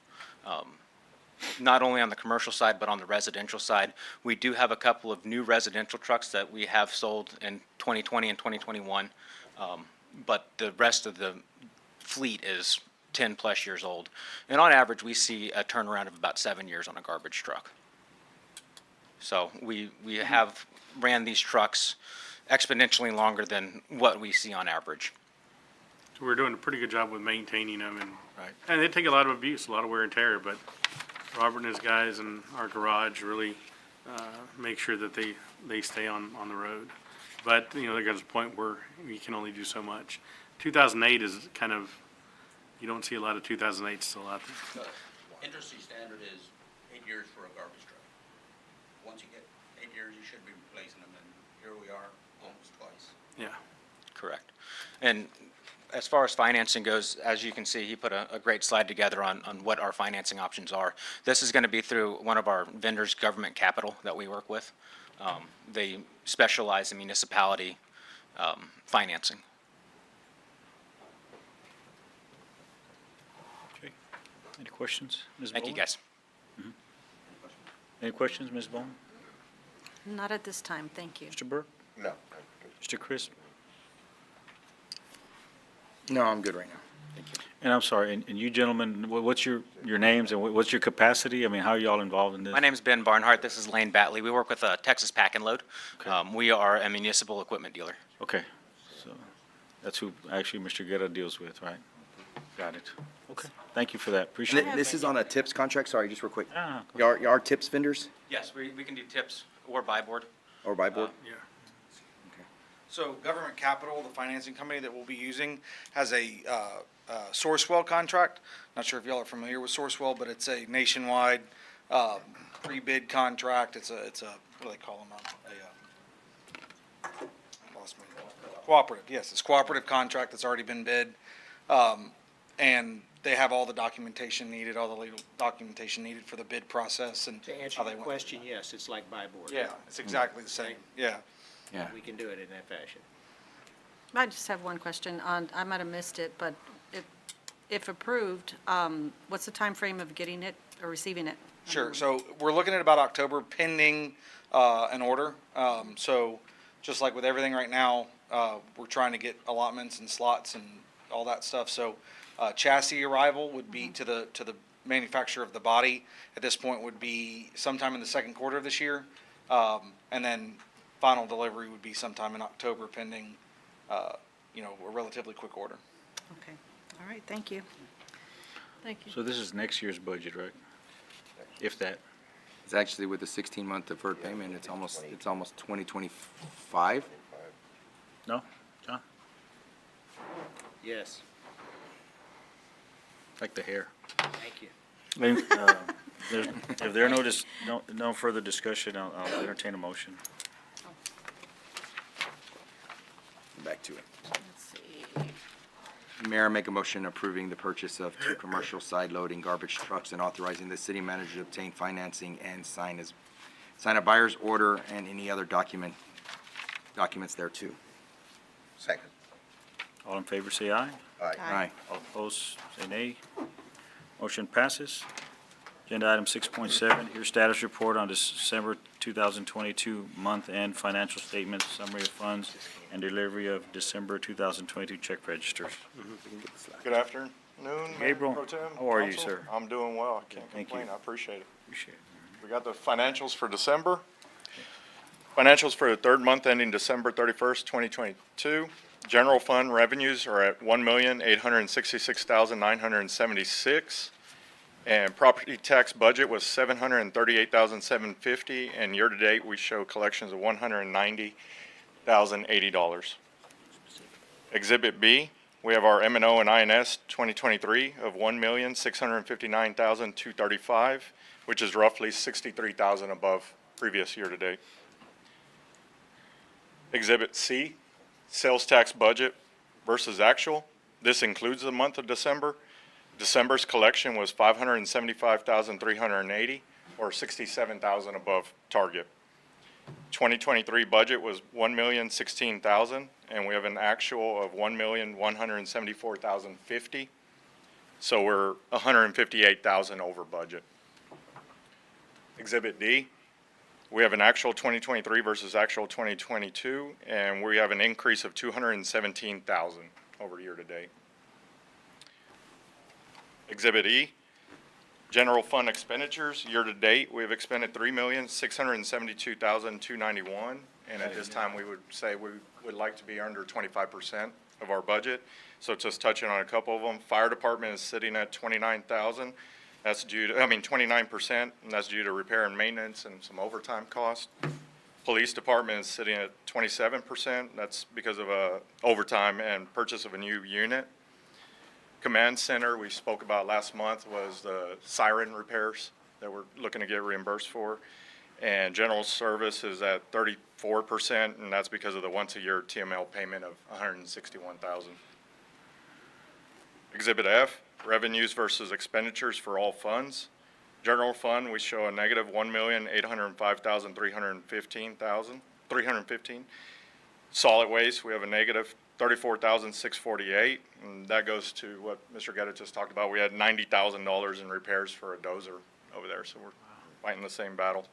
Not only on the commercial side, but on the residential side. We do have a couple of new residential trucks that we have sold in 2020 and 2021. But the rest of the fleet is 10-plus years old. And on average, we see a turnaround of about 7 years on a garbage truck. So we have ran these trucks exponentially longer than what we see on average. So we're doing a pretty good job with maintaining them, and they take a lot of abuse, a lot of wear and tear, but Robert and his guys and our garage really make sure that they stay on the road. But, you know, there comes a point where we can only do so much. 2008 is kind of, you don't see a lot of 2008s still out there. Industry standard is 8 years for a garbage truck. Once you get 8 years, you should be replacing them, and here we are, almost twice. Yeah. Correct. And as far as financing goes, as you can see, he put a great slide together on what our financing options are. This is going to be through one of our vendors, Government Capital, that we work with. They specialize in municipality financing. Okay. Any questions, Ms. Thank you, Bowen? guys. Any questions, Ms. Bowman? Not at this time, thank you. Mr. Burke? No. Mr. Crisp? No, I'm good right now. And I'm sorry, and you gentlemen, what's your names and what's your capacity? I mean, how are y'all involved in this? My name's Ben Barnhart. This is Lane Batley. We work with Texas Pack and Load. Okay. We are a municipal equipment dealer. Okay, so that's who actually Mr. Guerra deals with, right? Got it. Okay, thank you for that, appreciate it. This is on a TIPS contract, sorry, just real quick. Ah, You are TIPS vendors Yes, we can do tips or buy board. or buy board? Yeah. So Government Capital, the financing company that we'll be using, has a Sourcewell contract. Not sure if y'all are familiar with Sourcewell, but it's a nationwide pre-bid contract. It's a, what do they call them? Lost me. Cooperative, yes, it's a cooperative contract that's already been bid. And they have all the documentation needed, all the legal documentation needed for the bid process and To answer how they your went. question, yes, it's like buy board. Yeah, it's exactly the same, yeah. Yeah. We can do it in that fashion. I just have one question on, I might have missed it, but if approved, what's the time frame of getting it or receiving it? Sure, so we're looking at about October pending an order. So just like with everything right now, we're trying to get allotments and slots and all that stuff. So chassis arrival would be to the manufacturer of the body at this point would be sometime in the second quarter of this year. And then final delivery would be sometime in October pending, a relatively quick order. Okay, all right, thank you. Thank you. So this is next year's budget, right? If that. It's actually with a 16-month deferred payment, it's almost 2025. No? John? Yes, Like the hair. thank you. If there are no further discussion, I'll entertain a motion. Back to it. Let's see. Mayor, make a motion approving the purchase of 2 commercial side loading garbage trucks and authorizing the city manager to obtain financing and sign a buyer's order and any other documents thereto. Second. All in favor, say aye. Aye. Aye. All opposed, say nay. Motion passes. Agenda item 6.7, here's status report on December 2022 month-end financial statements, summary of funds, and delivery of December 2022 check registers. Good afternoon, Mayor Gabriel, Pro Tem, how are you, Council. sir? I'm doing well. I can't Thank complain. you. I appreciate it. Appreciate it. We got the financials for December. Financials for the third month ending December 31st, 2022. General fund revenues are at $1,866,976. And property tax budget was $738,750, and year-to-date, we show collections of $190,080. Exhibit B, we have our M&O and INS 2023 of $1,659,235, which is roughly $63,000 above previous year-to-date. Exhibit C, sales tax budget versus actual. This includes the month of December. December's collection was $575,380, or $67,000 above target. 2023 budget was $1,016,000, and we have an actual of $1,174,050. So we're $158,000 over budget. Exhibit D, we have an actual 2023 versus actual 2022, and we have an increase of $217,000 over year-to-date. Exhibit E, general fund expenditures, year-to-date, we have expended $3,672,291, and at this time, we would say we would like to be under 25% of our budget. So just touching on a couple of them, fire department is sitting at 29,000. That's due to, 29%, and that's due to repair and maintenance and some overtime costs. Police department is sitting at 27%. That's because of overtime and purchase of a new unit. Command center, we spoke about last month, was the siren repairs that we're looking to get reimbursed for. And general service is at 34%, and that's because of the once-a-year TML payment of $161,000. Exhibit F, revenues versus expenditures for all funds. General fund, we show a negative $1,805,315. Solid waste, we have a negative 34,648, and that goes to what Mr. Geddes just talked about. We had $90,000 in repairs for a dozer over there, so we're fighting the same battle.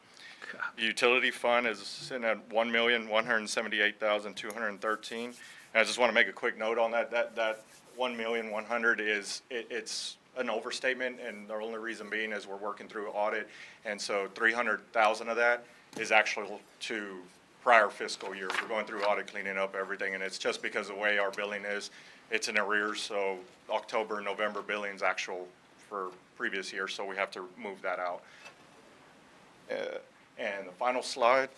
The utility fund is sitting at 1,178,213. And I just want to make a quick note on that. That 1,100,000 is, it's an overstatement, and the only reason being is we're working through audit, and so 300,000 of that is actually to prior fiscal year. We're going through audit, cleaning up everything, and it's just because the way our billing is, it's in arrears, so October, November billing's actual for previous year, so we have to move that out. And the final slide,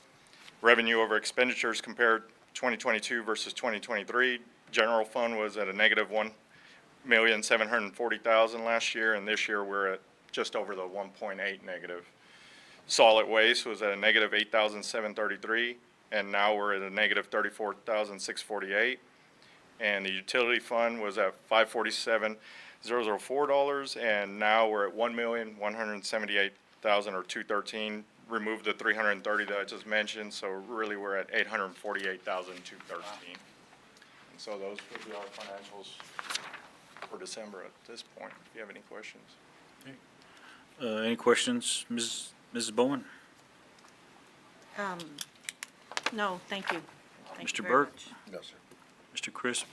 revenue over expenditures compared 2022 versus 2023. General fund was at a negative 1,740,000 last year, and this year we're at just over the 1.8 negative. Solid waste was at a negative 8,733, and now we're at a negative 34,648. And the utility fund was at $547,004, and now we're at 1,178,000 or 213. Remove the 330 that I just mentioned, so really we're at 848,213. And so those would be our financials for December at this point, if you have any questions. Any questions, Mrs. Bowman? No, thank you. Thank Mr. you very Burke? much. No, sir. Mr. Crisp?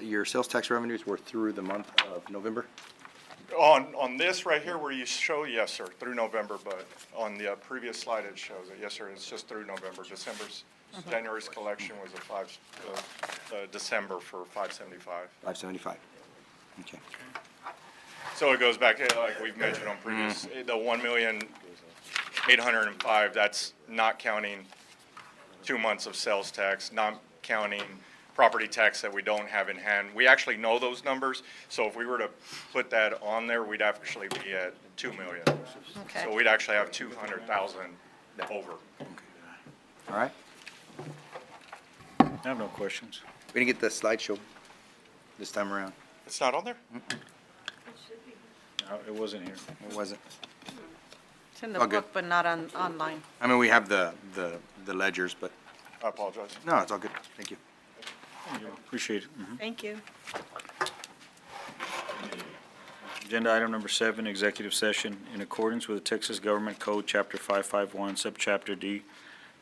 Your sales tax revenues were through the month of November? On this right here where you show, yes, sir, through November, but on the previous slide it shows it, yes, sir, it's just through November. January's collection was December for 575. 575. Okay. So it goes back, like we've mentioned on previous, the 1,805,000, that's not counting 2 months of sales tax, not counting property tax that we don't have in hand. We actually know those numbers, so if we were to put that on there, we'd actually be at 2 million. Okay. So we'd actually have 200,000 over. All right. I have no questions. We didn't get the slideshow this time around. It's not on there? No, it wasn't here. It wasn't. It's in the All good. book, but not online. I mean, we have the ledgers, but I apologize. no, it's all good. Thank you. Appreciate it. Thank you. Agenda item number 7, executive session. In accordance with the Texas Government Code, Chapter 551, Subchapter D,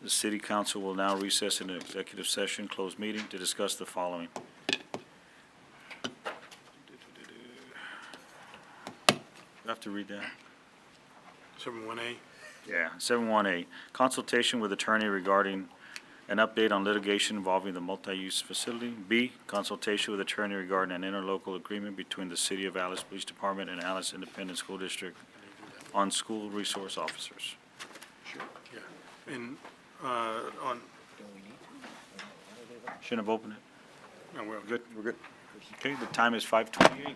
the city council will now recess in an executive session, closed meeting to discuss the following. Do I have to read that? 71A. Yeah, 71A, consultation with attorney regarding an update on litigation involving the multi-use facility. B, consultation with attorney regarding an interlocal agreement between the City of Alice Police Department and Alice Independent School District on school resource officers. Yeah. And, on, Shouldn't have opened it. no, we're Good, we're good. Okay, the time is 5:28.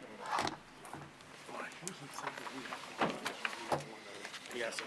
Yes.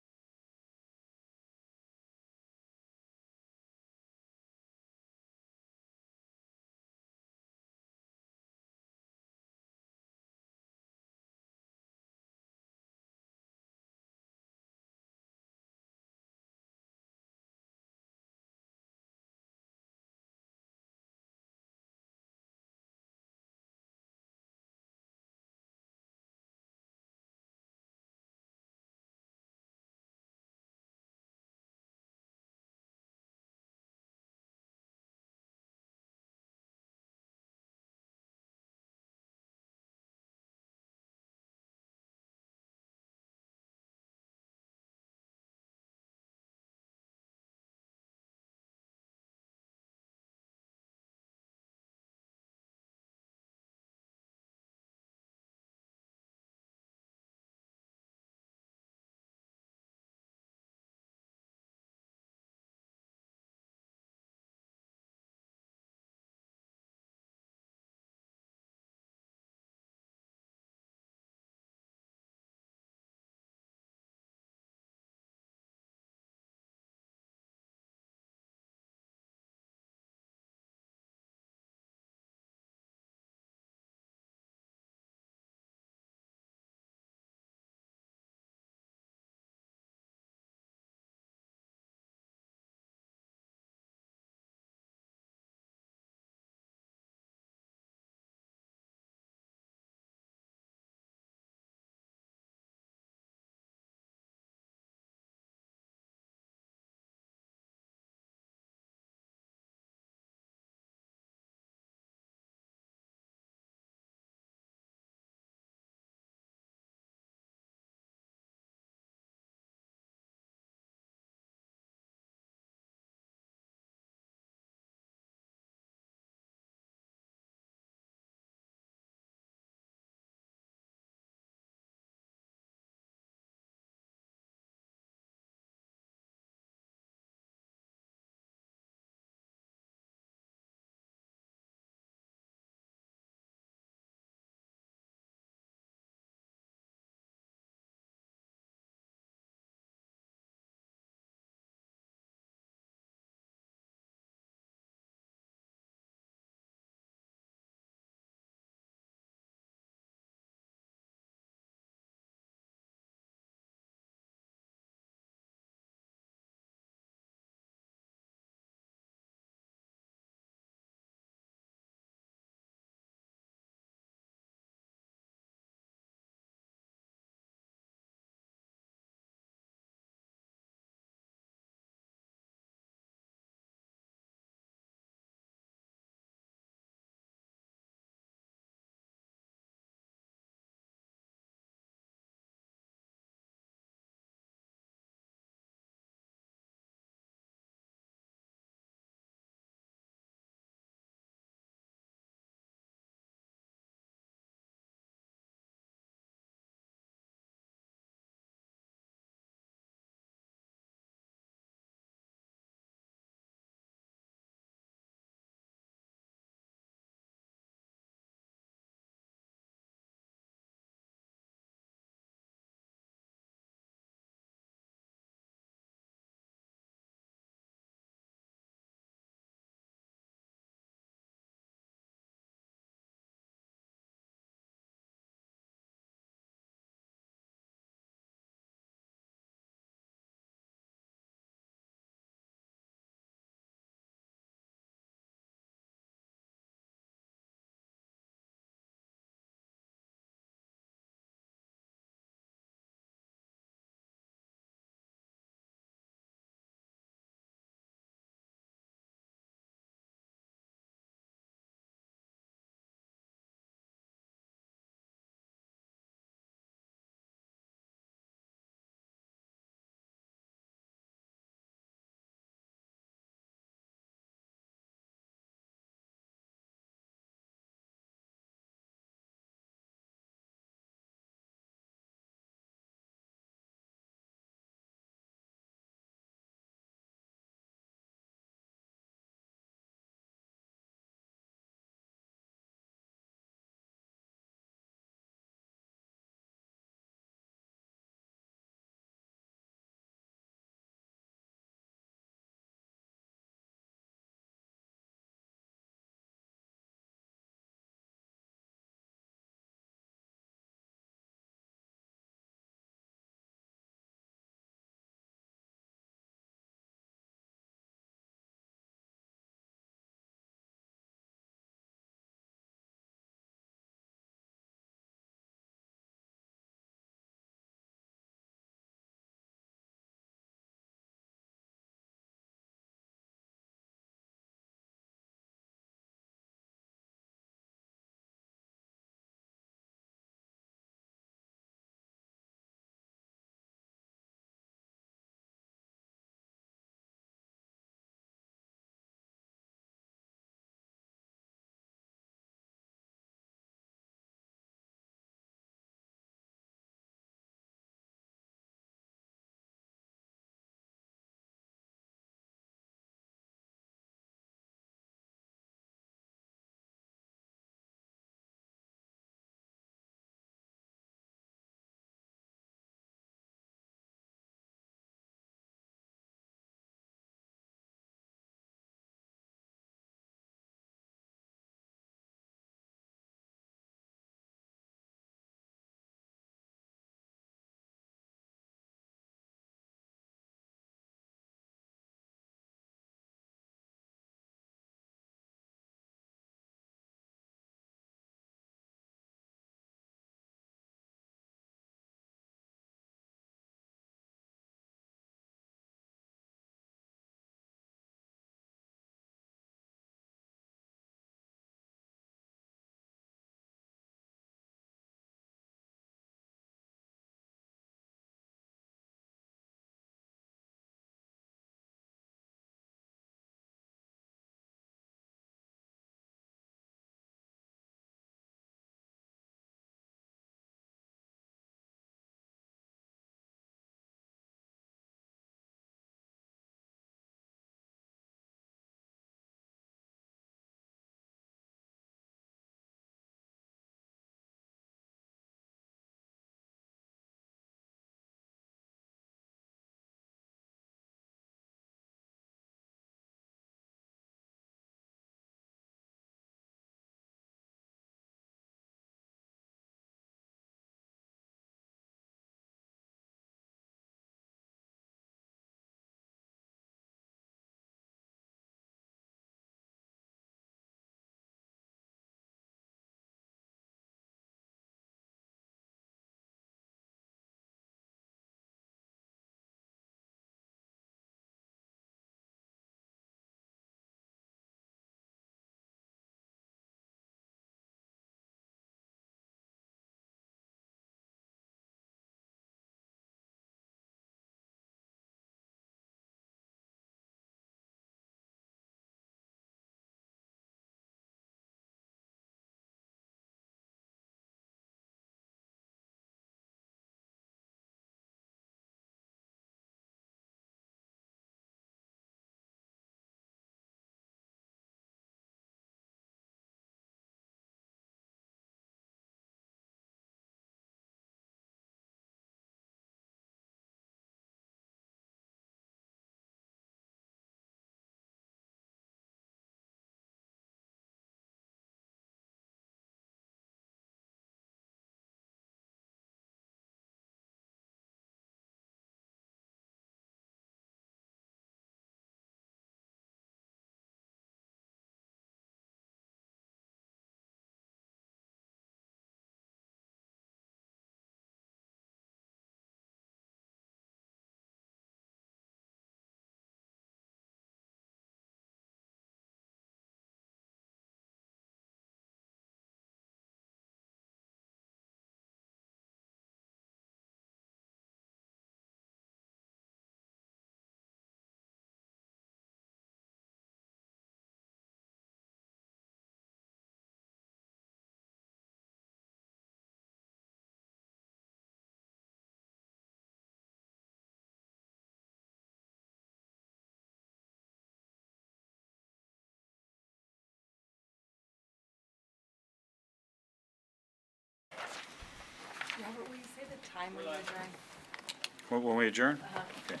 time will you adjourn? When we adjourn? Okay,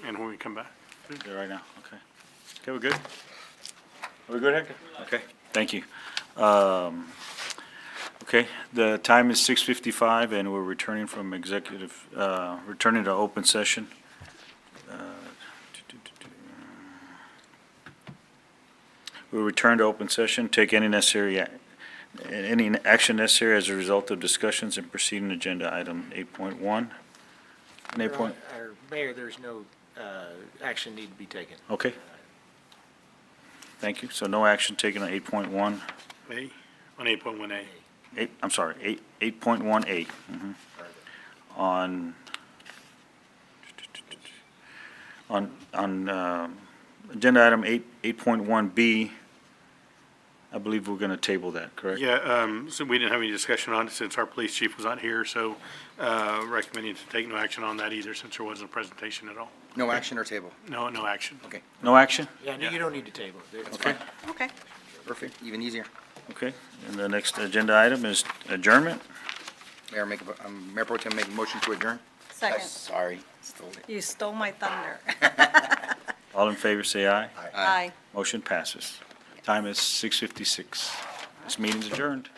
And when we come back. yeah, right now, okay. Okay, we're good? Are we good, Hector? Okay, thank you. Okay, the time is 6:55 and we're returning from executive, returning to open session. We'll return to open session, take any any action necessary as a result of discussions and preceding agenda item 8.1. And 8 point, Mayor, there's no action need to be taken. okay. Thank you. So no action taken on 8.1. A, on 8.1A. I'm sorry, 8.1A. On agenda item 8.1B, I believe we're going to table that, correct? Yeah, so we didn't have any discussion on it since our police chief was not here, so recommending to take no action on that either since there wasn't a presentation at all. No action or table? No, no action. Okay, No action? Yeah, you don't need to table it. It's Okay, fine. Okay. perfect, even easier. okay. And the next agenda item is adjournment. Mayor Pro Tem make a motion to adjourn? Second. Sorry, stole it. You stole my thunder. All in favor, say aye. Aye. Motion passes. Time is 6:56. This meeting's adjourned.